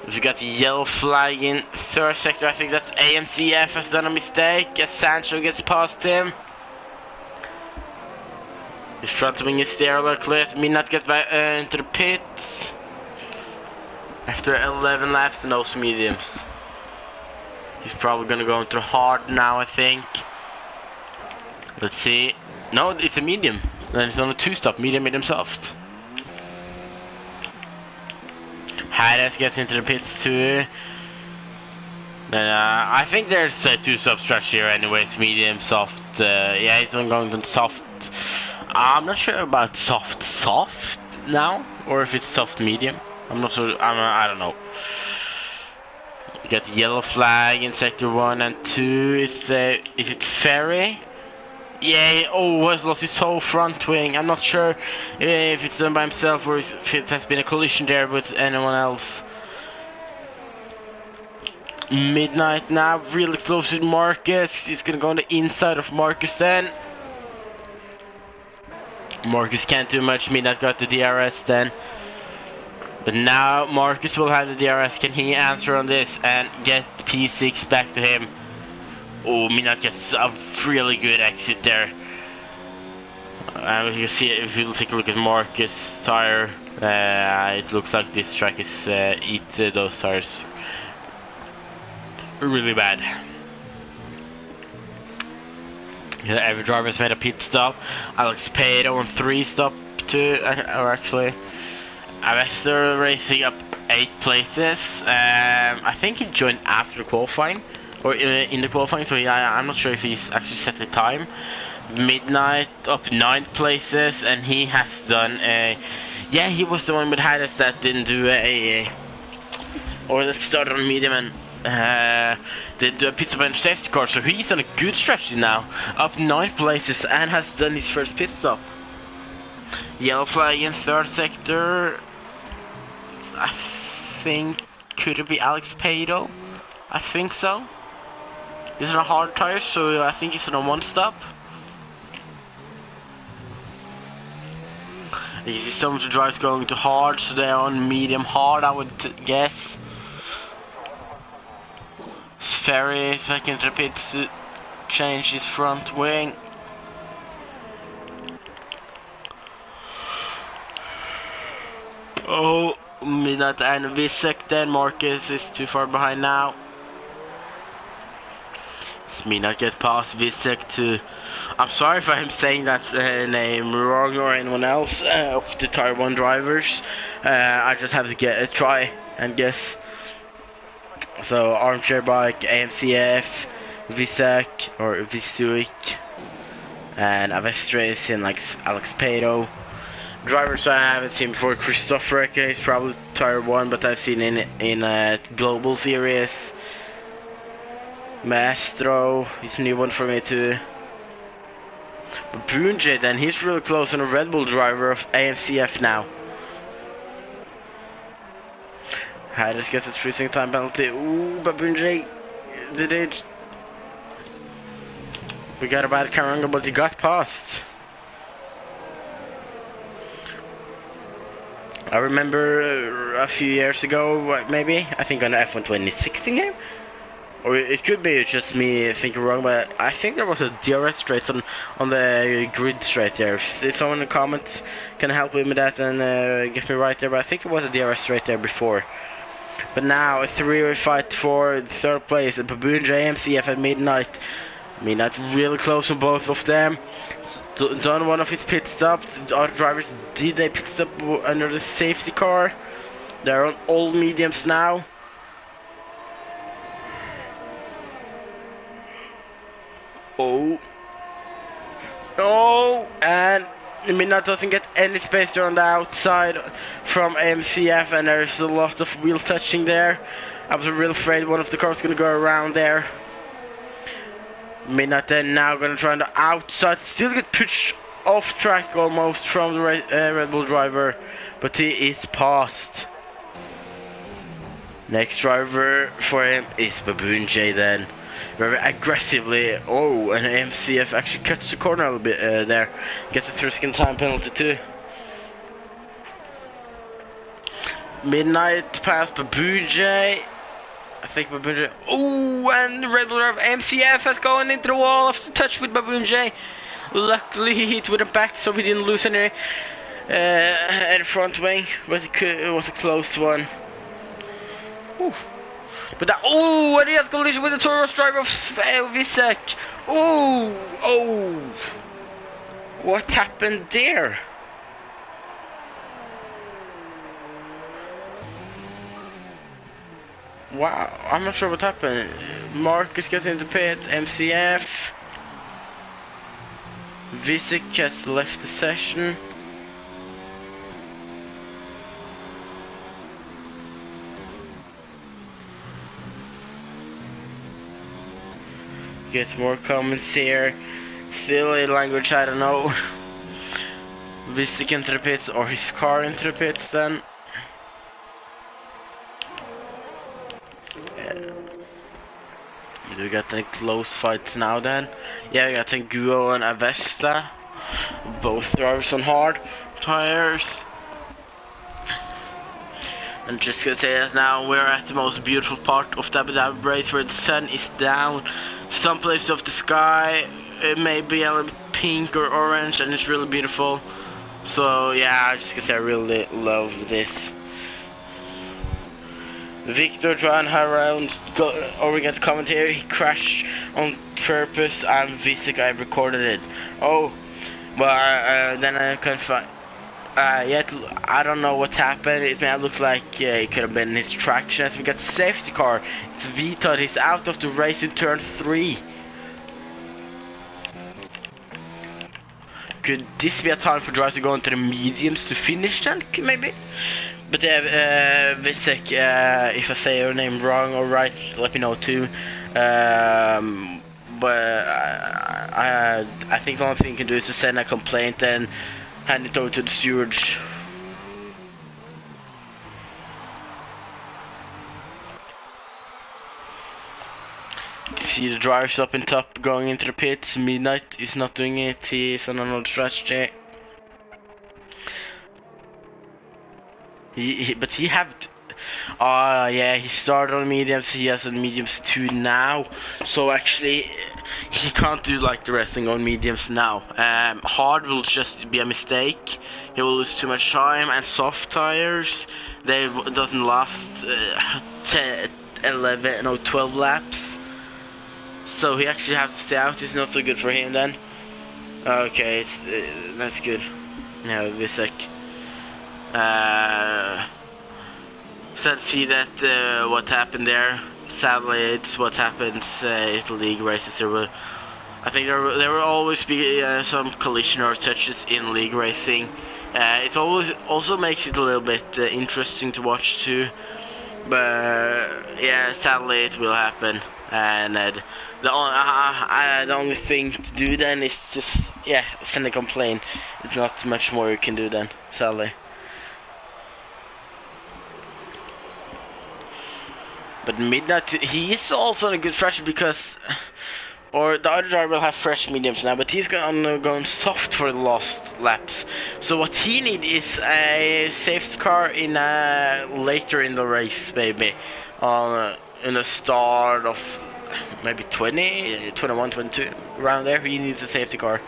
We got the yellow flag in third sector. I think that's AMCF has done a mistake as Sancho gets past him. His front wing is there, luckily. Midnight gets back into the pits after 11 laps and those mediums. He's probably gonna go into hard now, I think. Let's see. No, it's a medium. Then it's on a 2-stop, medium, soft. Hades gets into the pits too. I think there's two substructures here anyways, medium, soft. Yeah, he's going to soft. I'm not sure about soft now, or if it's soft medium. I'm not sure, I don't know. You got the yellow flag in sector 1 and 2. Is it Ferry? Yeah, has lost his whole front wing. I'm not sure if it's done by himself or if it has been a collision there with anyone else. Midnight now, really close with Marcus. He's gonna go on the inside of Marcus then. Marcus can't do much. Midnight got the DRS then. But now Marcus will have the DRS. Can he answer on this and get P6 back to him? Oh, Midnight gets a really good exit there. And you see, if you take a look at Marcus' tire, it looks like this track is eat those tires really bad. Yeah, every driver's made a pit stop. Alex Pato on 3 stop too, or actually Avester racing up 8 places. I think he joined after the qualifying, or in the qualifying, so I'm not sure if he's actually set the time. Midnight up 9 places, and he has done a... Yeah, he was the one with Hades that didn't do or that started on medium and did do a pit stop and safety car, so he's on a good stretch now, up 9 places and has done his first pit stop. Yellow flag in 3rd sector. I think, could it be Alex Pato? I think so. He's on a hard tire, so I think he's on a 1 stop. You see some of the drivers going to hard, so they're on medium hard, I would guess. Ferry is back into the pits to change his front wing. Oh, Midnight and Visek then. Marcus is too far behind now. Midnight get past Visek to... I'm sorry if I'm saying that name wrong or anyone else of the Tier 1 drivers. I just have to get a try and guess. So Armchair Bike, AMCF, Visek or Visuik, and Avestre is in like Alex Pato. Drivers I haven't seen before: Christopher, he's probably Tier 1, but I've seen in a global series. Maestro, it's a new one for me too. Babunje then, he's really close on a Red Bull driver of AMCF now. Hades gets his freezing time penalty. Ooh, Babunje did it. We got a bad camera angle, but he got past. I remember a few years ago, maybe, I think on the F1 2016 game, or it could be just me thinking wrong, but I think there was a DRS straight on the grid straight there. If someone in the comments can help me with that and get me right there, but I think it was a DRS straight there before. But now a 3-way fight for the 3rd place, a Babunje AMCF at Midnight. Midnight really close on both of them. Done one of his pit stops. The other drivers did a pit stop under the safety car. They're on all mediums now. Oh, and Midnight doesn't get any space there on the outside from MCF, and there's a lot of wheel touching there. I was really afraid one of the cars was going to go around there. Midnight then now going to try on the outside, still get pushed off track almost from the Red Bull driver, but he is passed. Next driver for him is Babunje then. Very aggressively. Oh, and MCF actually cuts the corner a little bit there. Gets a 3-second time penalty too. Midnight past Babunje. I think Babunje. Oh, and the Red Bull driver MCF has gone into the wall after touch with Babunje. Luckily he hit with a back, so we didn't lose any front wing, but it was a close one. Ooh. But that, and he has collision with the Taurus driver of Visek. Oh, what happened there? Wow, I'm not sure what happened. Marcus gets into pit, MCF. Visick has left the session. Get more comments here. Still a language I don't know. Visick into the pits, or his car into the pits then. Do we got any close fights now then? Yeah, we got Guo and Avesta. Both drivers on hard tires. And just gonna say that now we're at the most beautiful part of the Abu Dhabi race where the sun is down. Some places of the sky it may be a little pink or orange and it's really beautiful. So yeah, I just gonna say I really love this. Victor trying her round, we got the commentary, he crashed on purpose and Visick I recorded it. Oh, but then I couldn't find, yet I don't know what happened. It may look like it could have been his traction as we got safety car. It's Vito, he's out of the race in turn 3. Could this be a time for drivers to go into the mediums to finish then, maybe? But Visick, if I say your name wrong or right, let me know too. But I think the only thing you can do is to send a complaint and hand it over to the stewards. See the drivers up in top going into the pits. Midnight is not doing it, he's on another strategy. But he have, yeah, he started on mediums, he has on mediums 2 now, so actually he can't do like the racing on mediums now. Hard will just be a mistake, he will lose too much time, and soft tires, they doesn't last 11, no 12 laps, so he actually has to stay out. It's not so good for him then. Okay, that's good. Now Visick. So let's see that what happened there. Sadly, it's what happens in the league races. I think there will always be some collision or touches in league racing. It always also makes it a little bit interesting to watch too. But yeah, sadly it will happen. And the only thing to do then is just send a complaint. It's not much more you can do then, sadly. But Midnight, he is also in a good strategy because, or the other driver will have fresh mediums now, but he's going soft for the last laps. So what he needs is a safety car in later in the race, maybe, in the start of maybe 20, 21, 22, around there. He needs a safety car.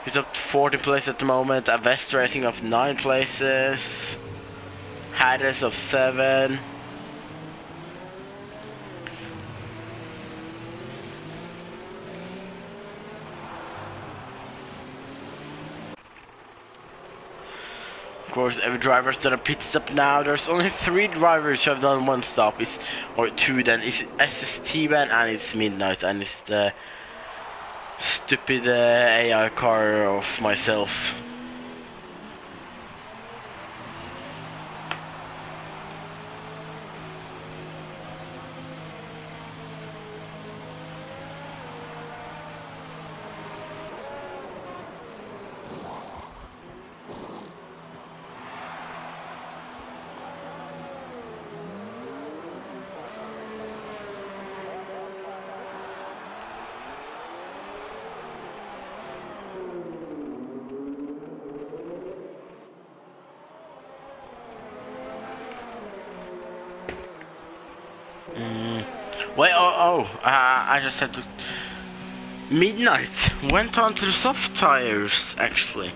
He's up to 14 places at the moment. Avesta Racing up 9 places. Haddes of 7. Of course, every driver's done a pit stop now. There's only 3 drivers who have done 1 stop, or 2 then. It's SST man and it's Midnight, and it's the stupid AI car of myself. Wait, I just had to... Midnight went on to the soft tires, actually.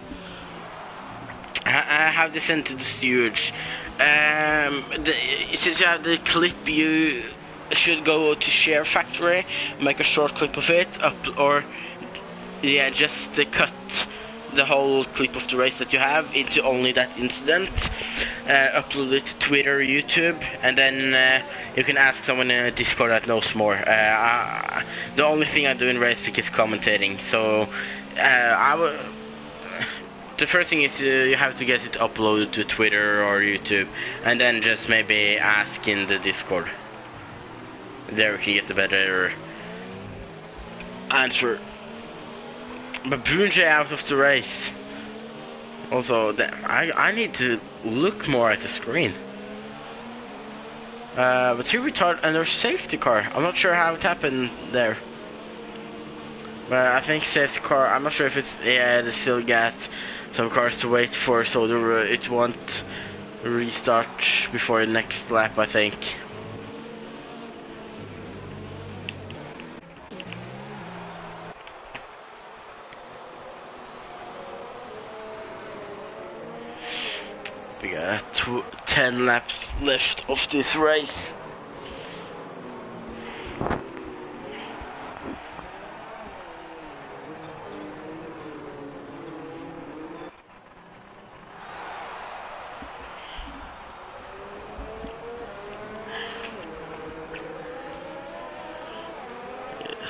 I have this into the stewards. Since you have the clip, you should go to Share Factory, make a short clip of it, or... Yeah, just cut the whole clip of the race that you have into only that incident, upload it to Twitter or YouTube, and then you can ask someone in a Discord that knows more. The only thing I do in RacePick is commentating, so the first thing is you have to get it uploaded to Twitter or YouTube, and then just maybe ask in the Discord. There we can get the better answer. But Bunjay out of the race. Also, I need to look more at the screen. But here we thought under safety car. I'm not sure how it happened there. But I think safety car. I'm not sure if it's they still got some cars to wait for, so it won't restart before the next lap, I think. We got 10 laps left of this race.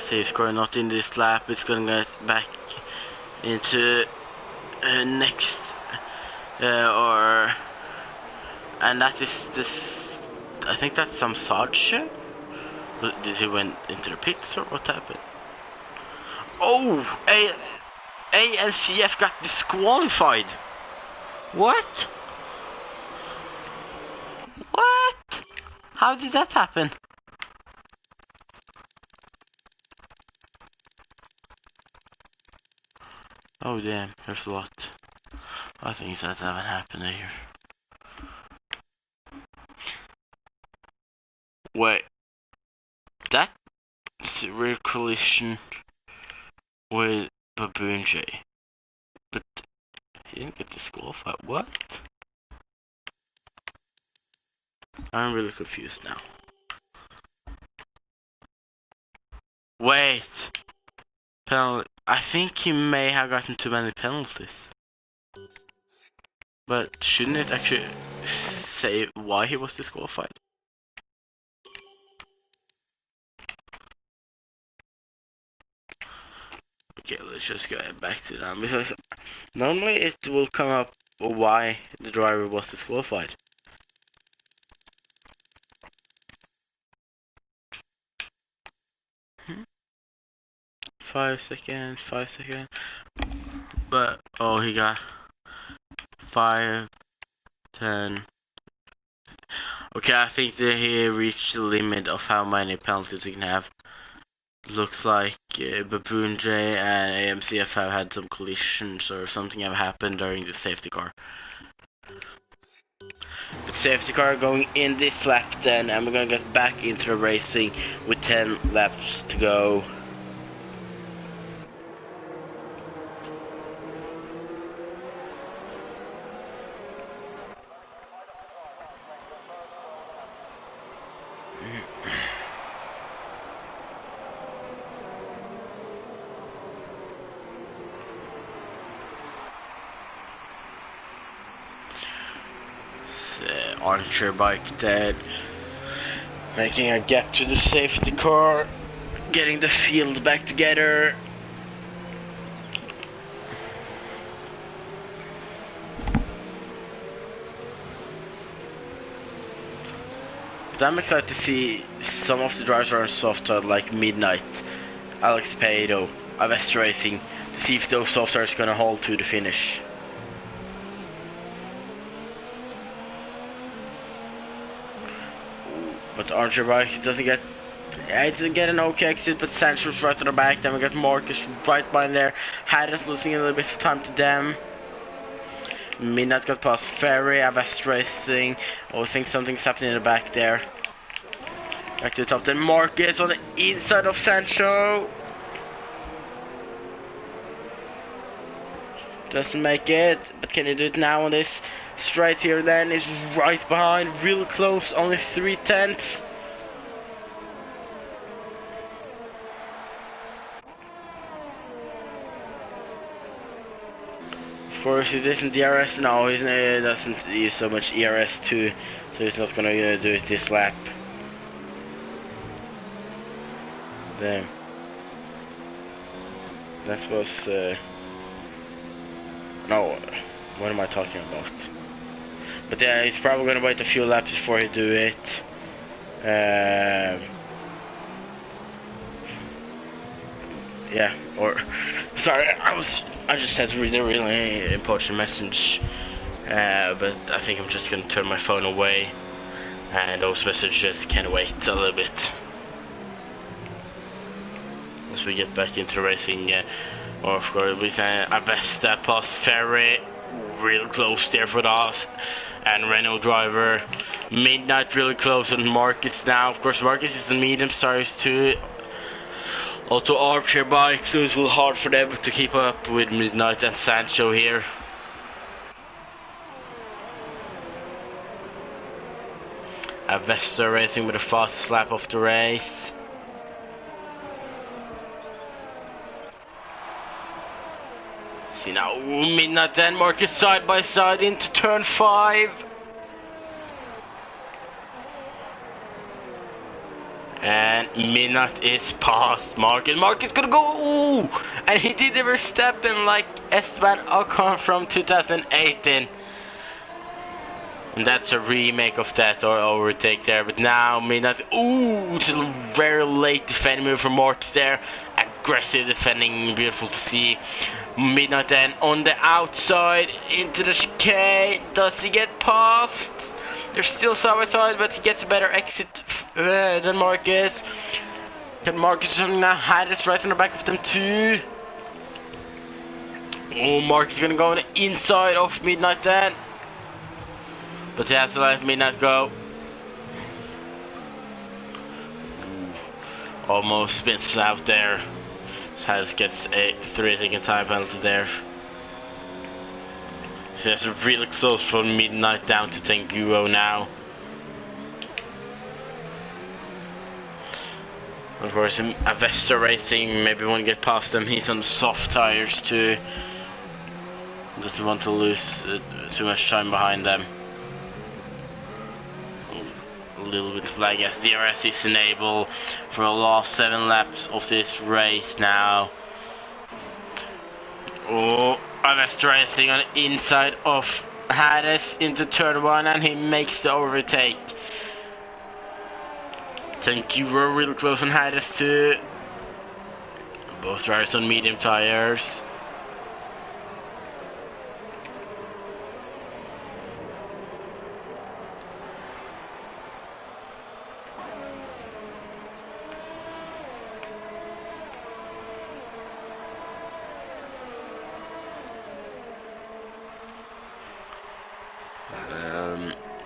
Safe score not in this lap. It's gonna get back into next. And that is this. I think that's some Sarge. Did he went into the pits or what happened? Oh, A and CF got disqualified. What? What? How did that happen? Oh damn, there's a lot. I think that haven't happened here. Wait, that's a real collision with Baboon J, but he didn't get disqualified. What? I'm really confused now. Wait, penalty. I think he may have gotten too many penalties. But shouldn't it actually say why he was disqualified? Okay, let's just go back to that, because normally it will come up why the driver was disqualified. Hmm? 5 seconds, 5 seconds. But, oh, he got 5, 10. Okay, I think that he reached the limit of how many penalties he can have. Looks like Baboon J and AMCF have had some collisions or something have happened during the safety car. But safety car going in this lap then, and we're gonna get back into the racing with 10 laps to go. Archer bike dead, making a gap to the safety car, getting the field back together. But I'm excited to see some of the drivers are on soft start like Midnight, Alex Pado, Avest Racing, to see if those soft starts gonna hold to the finish. But Archer bike doesn't get, it doesn't get an okay exit, but Sancho's right to the back. Then we got Marcus right by there. Harris losing a little bit of time to them. Midnight got past Ferry, Avast Racing. Oh, I think something's happening in the back there. Back to the top, then Marcus on the inside of Sancho. Doesn't make it, but can he do it now on this? Straight here then is right behind, real close, only 3/10. Of course, it isn't DRS. No, he doesn't use so much ERS too, so he's not gonna do it this lap. There. That was no. What am I talking about? But yeah, he's probably gonna wait a few laps before he do it. Yeah. Or sorry, I just had a really important message. But I think I'm just gonna turn my phone away, and those messages can wait a little bit. As we get back into racing, or of course we say Avesta past Ferry, real close there for us, and Renault driver. Midnight really close on Marcus now. Of course Marcus is in medium tires too. Also Archer bike, so it's a little hard for them to keep up with Midnight and Sancho here. Avesta racing with the fastest lap of the race. See now, Midnight and Marcus side by side into turn 5. And Midnight is past Marcus. Marcus gonna go, ooh! And he did ever step in like Esteban Ocon from 2018. And that's a remake of that or overtake there. But now Midnight, ooh, it's a very late defending move from Marcus there. Aggressive defending, beautiful to see. Midnight then on the outside into the chicane. Does he get past? They're still side by side, but he gets a better exit than Marcus. Can Marcus now Harris right on the back of them too? Oh, Marcus is gonna go on the inside of Midnight then. But he has to let Midnight go. Almost spins out there. Harris gets a 3-second time penalty there. So it's really close from Midnight down to Tenguo now. Of course, Avesta Racing, maybe won't get past them. He's on soft tires too. Doesn't want to lose too much time behind them. A little bit of lag as DRS is enabled for the last 7 laps of this race now. Oh, Avesta Racing on the inside of Hades into turn 1, and he makes the overtake. Thank you, we're really close on Hades too. Both drivers on medium tires.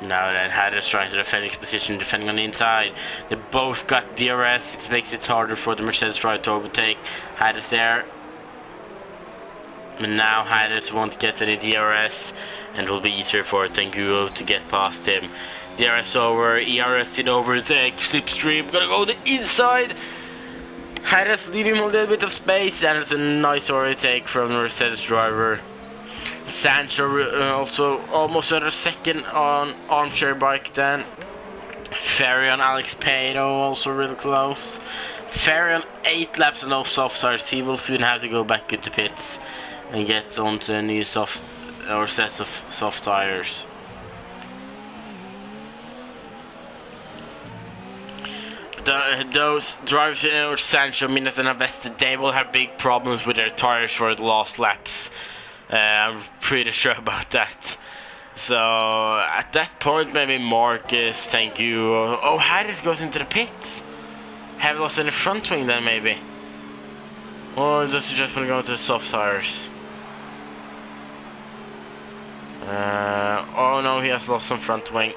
Now then, Hades trying to defend his position, defending on the inside. They both got DRS, it makes it harder for the Mercedes driver to overtake Hades there. But now Hades won't get any DRS, and it will be easier for Tenguo to get past him. DRS over, ERS in overtake, slipstream, gonna go the inside. Hades leaving him a little bit of space, and it's a nice overtake from the Mercedes driver. Sancho also almost at a second on armchair bike then. Ferry on Alex Pado also really close. Ferry on 8 laps on those soft tires. He will soon have to go back into pits and get onto new sets of soft tires. Those drivers or Sancho, Minot and Avesta, they will have big problems with their tires for the last laps. I'm pretty sure about that. So at that point, maybe Marcus, thank you. Oh, Hades goes into the pit. Have lost in the front wing then, maybe. Or does he just want to go to the soft tires? Oh no, he has lost some front wing.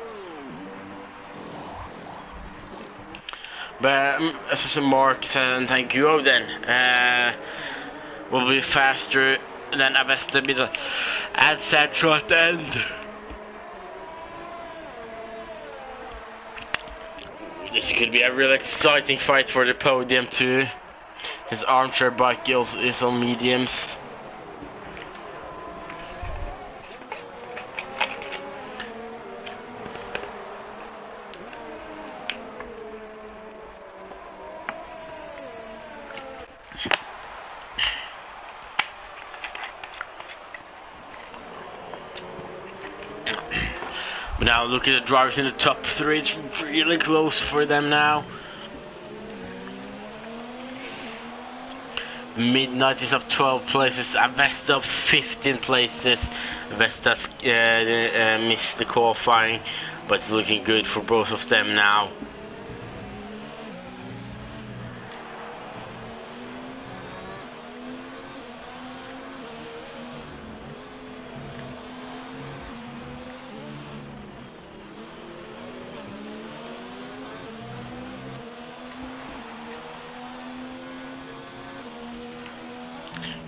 But especially Marcus and thank you then. Will be faster than Avesta middle and Sancho at the end. This could be a really exciting fight for the podium too. His armchair bike is on mediums. Now look at the drivers in the top 3, it's really close for them now. Midnight is up 12 places, Avesta up 15 places. Avesta's missed the qualifying, but it's looking good for both of them now.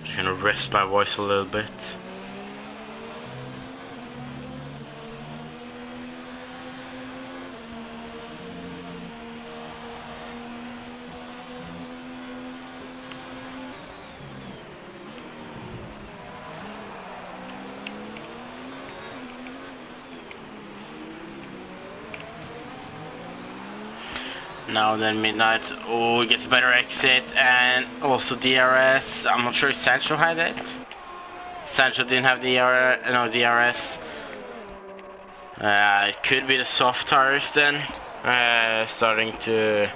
Just gonna rest my voice a little bit. Now then Midnight, oh, he gets a better exit, and also DRS. I'm not sure if Sancho had it. Sancho didn't have DRS. It could be the soft tires then, starting to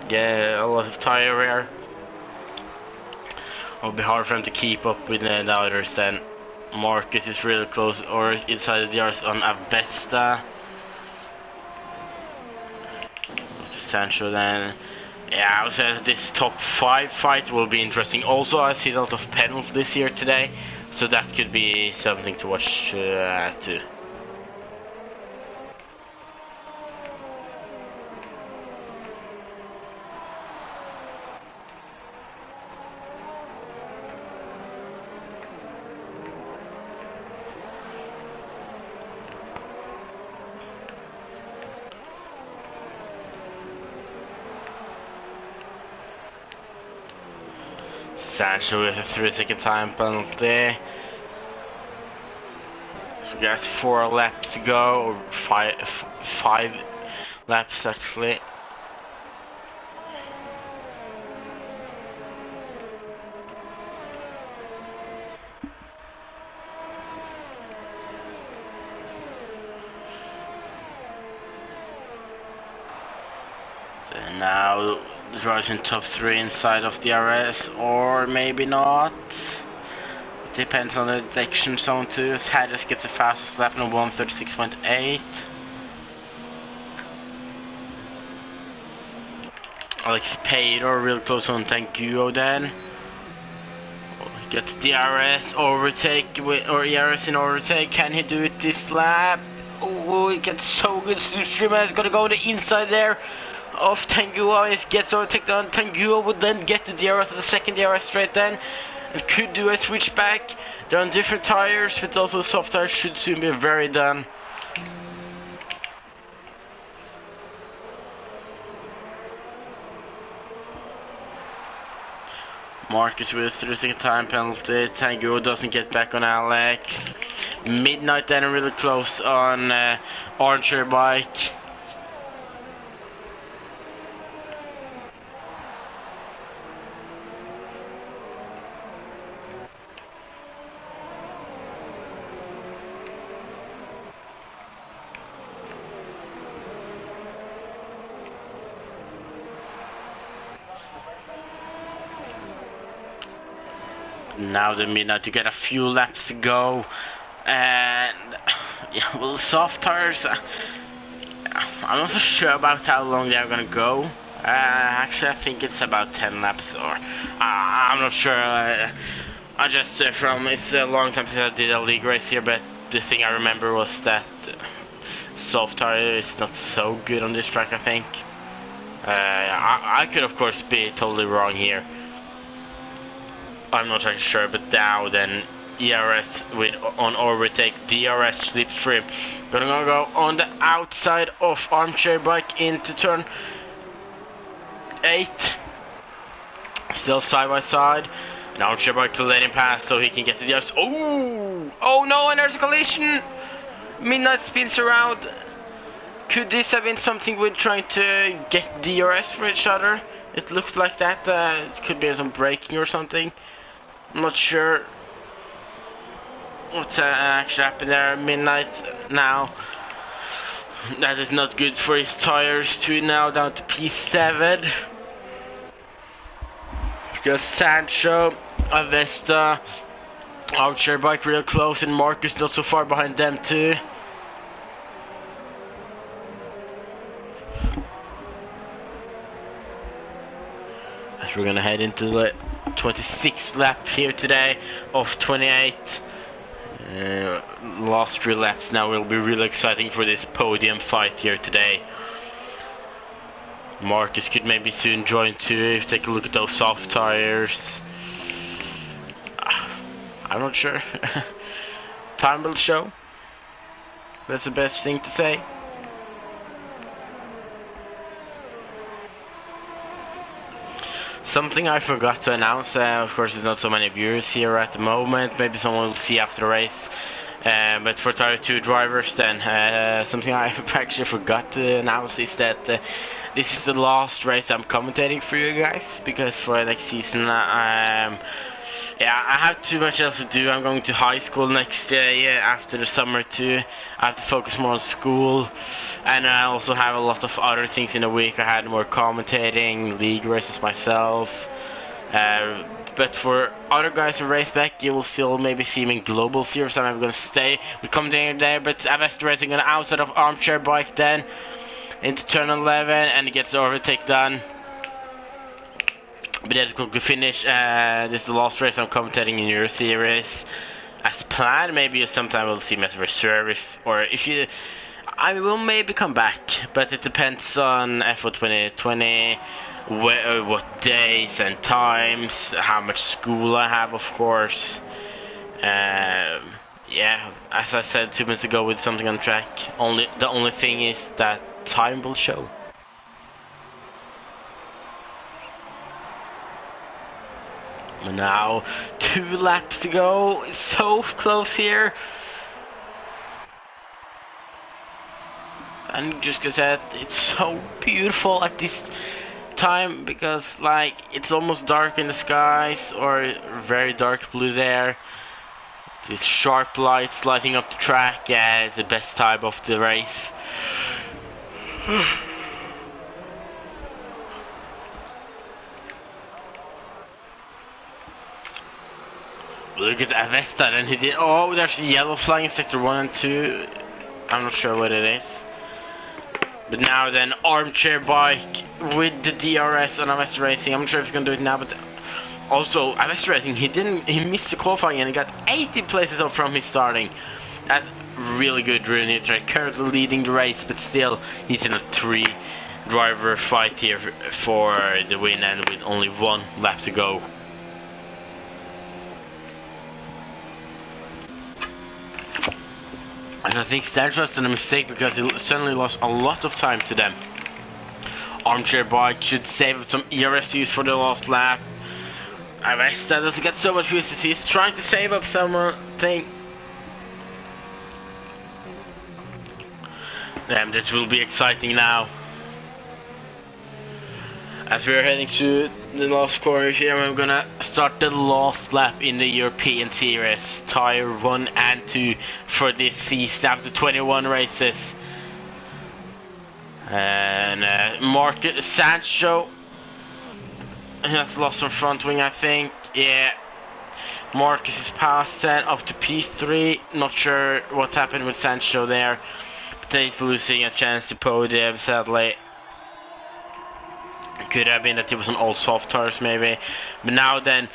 get a lot of tire wear. It'll be hard for him to keep up with the others then. Marcus is really close, or inside the DRS on Avesta. Sancho then. Yeah, I would say that this top 5 fight will be interesting. Also, I see a lot of penalties here today, so that could be something to watch too. Sancho with a 3-second time penalty. So we got 4 laps to go, or 5 laps actually. And now the drivers in top 3 inside of the RS, or maybe not. It depends on the detection zone too. Harris gets a fastest lap on 1:36.8. Alex Pedro real close on Tanguo then. Gets the RS overtake, or ERS in overtake. Can he do it this lap? Oh, he gets so good. Streamer is gonna go on the inside there of Tanguo. He gets overtaken on. Tanguo would then get the DRS, the second DRS straight then, and could do a switch back. They're on different tires, but also soft tires should soon be very done. Marcus with a 3-second time penalty. Tanguo doesn't get back on Alex. Midnight then really close on Archer bike. Now the Midnight, you get a few laps to go, and yeah, well, soft tires, I'm not so sure about how long they're gonna go. Actually, I think it's about 10 laps, or I'm not sure. I just it's a long time since I did a league race here, but the thing I remember was that soft tire is not so good on this track, I think. I could of course be totally wrong here. I'm not actually sure, but now then ERS with on overtake, DRS slipstream. Gonna go on the outside of Armchair Bike into turn 8. Still side by side. And Armchair Bike to let him pass so he can get to the DRS. Oh no, and there's a collision. Midnight spins around. Could this have been something with trying to get DRS for each other? It looks like that. It could be some braking or something. I'm not sure. what actually happened there at midnight now. That is not good for his tires too, now down to P7. Because Sancho, Avesta, Archer bike real close, and Marcus not so far behind them too. As we're gonna head into the 26th lap here today of 28. Last 3 laps now will be really exciting for this podium fight here today. Marcus could maybe soon join too. Take a look at those soft tires. I'm not sure. Time will show. That's the best thing to say. Something I forgot to announce, of course there's not so many viewers here at the moment, maybe someone will see after the race, but for Tier 2 drivers then, something I actually forgot to announce is that this is the last race I'm commentating for you guys, because for next season yeah, I have too much else to do. I'm going to high school next year after the summer too. I have to focus more on school, and I also have a lot of other things in the week. I had more commentating, league races myself. But for other guys who race back, you will still maybe see me in global series. I'm going to stay with commentating there, but Avest racing on the outside of Armchair Bike then into turn 11, and it gets the overtake done. But that's quickly finish. This is the last race I'm commentating in your series. As planned, maybe sometime we'll see me as a reserve, I will maybe come back, but it depends on F1 2020, what days and times, how much school I have, of course. Yeah, as I said 2 minutes ago with something on track, the only thing is that time will show. Now 2 laps to go. It's so close here, and just because it's so beautiful at this time, because like it's almost dark in the skies, or very dark blue there. These sharp lights lighting up the track. Yeah, it's the best time of the race. Look at Avesta, and he did. Oh, there's a yellow flying in sector 1 and 2. I'm not sure what it is. But now then, Armchair Bike with the DRS on Avesta Racing. I'm not sure if he's gonna do it now, but also Avesta Racing, he missed the qualifying and he got 80 places up from his starting. That's really good, really. Currently leading the race, but still he's in a 3-driver fight here for the win, and with only 1 lap to go. And I think Stanford's done a mistake, because he suddenly lost a lot of time to them. Armchair Bike should save up some ERS use for the last lap. Avesta doesn't get so much use. He's trying to save up something. Damn, this will be exciting now. As we are heading to the last corner here, we're gonna start the last lap in the European Series, Tier 1 and 2 for this season after 21 races. And Marcus Sancho has lost some front wing, I think. Yeah, Marcus is past 10 up to P3. Not sure what happened with Sancho there, but he's losing a chance to podium, sadly. Could have been that it was an old soft tires maybe, but now then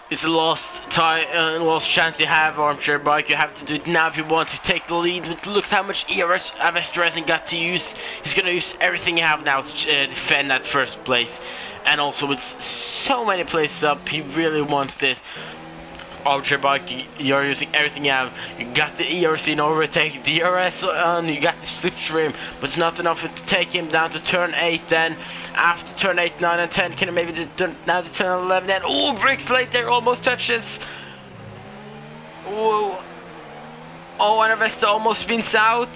it's the last chance you have, Armchair Bike. You have to do it now if you want to take the lead. But look at how much ERS Avestra hasn't got to use. He's gonna use everything you have now to defend that first place, and also with so many places up, he really wants this. Armchair Bike, you're using everything you have. You got the ERC in overtake, DRS on, you got the slipstream, but it's not enough to take him down to turn 8 then. After turn 8, 9 and 10, can maybe down to turn 11 then. Oh, brakes late there, almost touches. Whoa. Oh, and Avesta almost spins out.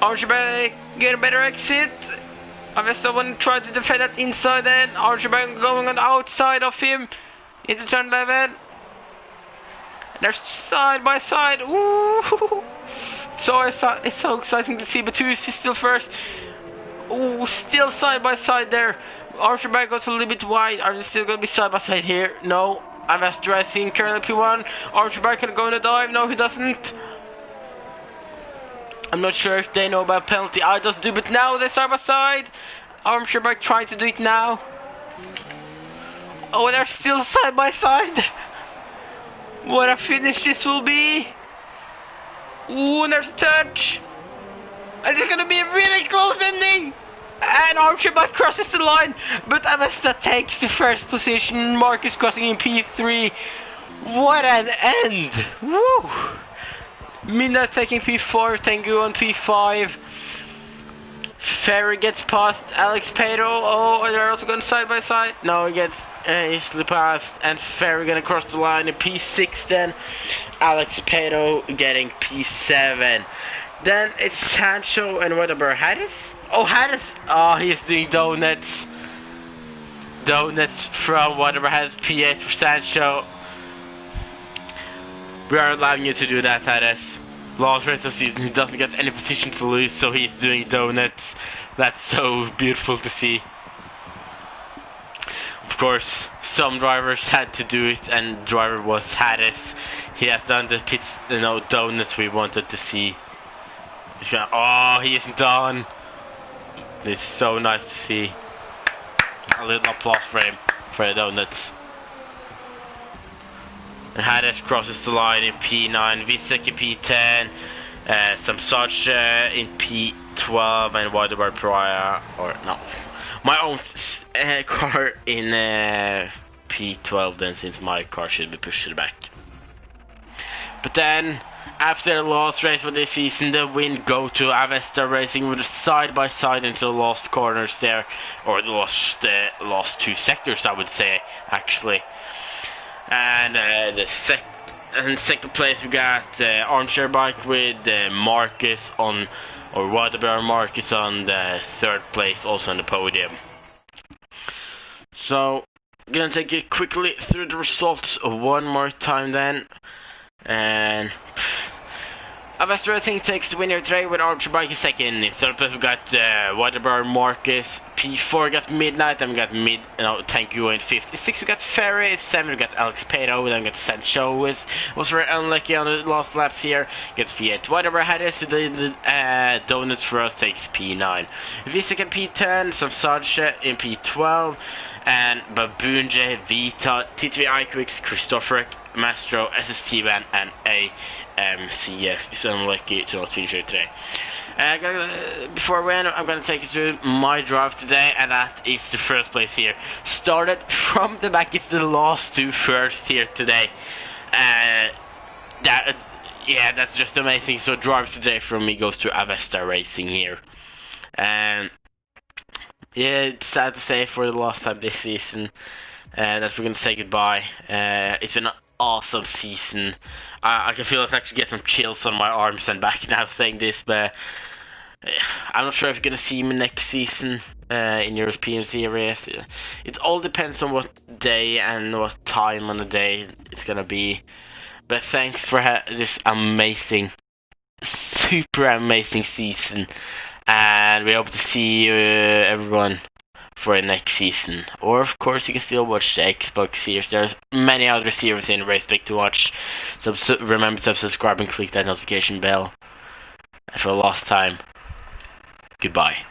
Armchair Bike get a better exit. Avesta one tried to defend that inside then. Armchair Bike going on the outside of him into turn 11. And they're side by side. Ooh. So it's so exciting to see. But who is still first? Ooh, still side by side there. Archer Bike goes a little bit wide. Are they still going to be side by side here? No. Avest Racing currently P1. Archer Bike can go in a dive. No, he doesn't. I'm not sure if they know about penalty. I just do, but now they're side by side. Archer Bike trying to do it now. Oh, they're still side by side. What a finish this will be. Ooh, and there's a touch. And it's gonna be a really close ending. And Archer Bike crosses the line, but Avesta takes the first position. Marcus crossing in P3. What an end! Woo! Mina taking P4, Tengu on P5. Ferry gets past Alex Pato. Oh, they're also going side by side. No, he gets easily passed. And Ferry gonna cross the line in P6 then. Alex Pato getting P7. Then it's Sancho and what about Harris? Oh, Harris! Oh, he's doing donuts. Donuts from whatever has P8 for Sancho. We are allowing you to do that, Harris. Last race of season, he doesn't get any position to lose, so he's doing donuts. That's so beautiful to see. Of course, some drivers had to do it, and the driver was Harris. He has done the pits, donuts we wanted to see. He's gonna, oh, he isn't done. It's so nice to see. A little applause for him for the donuts. And Hades crosses the line in P9, Visek in P10, Samsacha in P12, and Wildebard Pariah, or no, my own car in P12 then, since my car should be pushed to the back. But then, after the last race for this season, the win go to Avesta Racing with a side by side into the last corners there, or the last two sectors, I would say, actually. And second place we got Armchair Bike with Marcus on, or Waterbury Marcus on the third place, also on the podium. So, I'm gonna take you quickly through the results one more time then. And Avesta Racing takes the winner today with Archer Bike in second. In third place we got Waterbury Marcus. P4 got Midnight, then we got Thank You in fifth. In sixth we got Ferry, 7 we got Alex Pato, then we got Sancho was very unlucky on the last laps here. Gets P8. Whatever had this, the donuts for us takes P9. Visek in P10, Samsacha in P12, and Baboonje, Vita, TTV iQuicks, Christopher, Mastro, SST Van, and AMCF is unlucky to not finish here today. Before we end, I'm going to take you through my drive today, and that is the first place here. Started from the back, it's the last two first here today. That's just amazing. So drive today from me goes to Avesta Racing here. And yeah, it's sad to say for the last time this season that we're going to say goodbye. It's been an awesome season. I can feel it's actually get some chills on my arms and back now saying this, but I'm not sure if you're gonna see me next season in European series. It all depends on what day and what time on the day it's gonna be. But thanks for this amazing, super amazing season, and we hope to see you everyone for the next season. Or of course you can still watch the Xbox series. There's many other series in RaceSpec to watch, so remember to subscribe and click that notification bell. And for the last time, goodbye.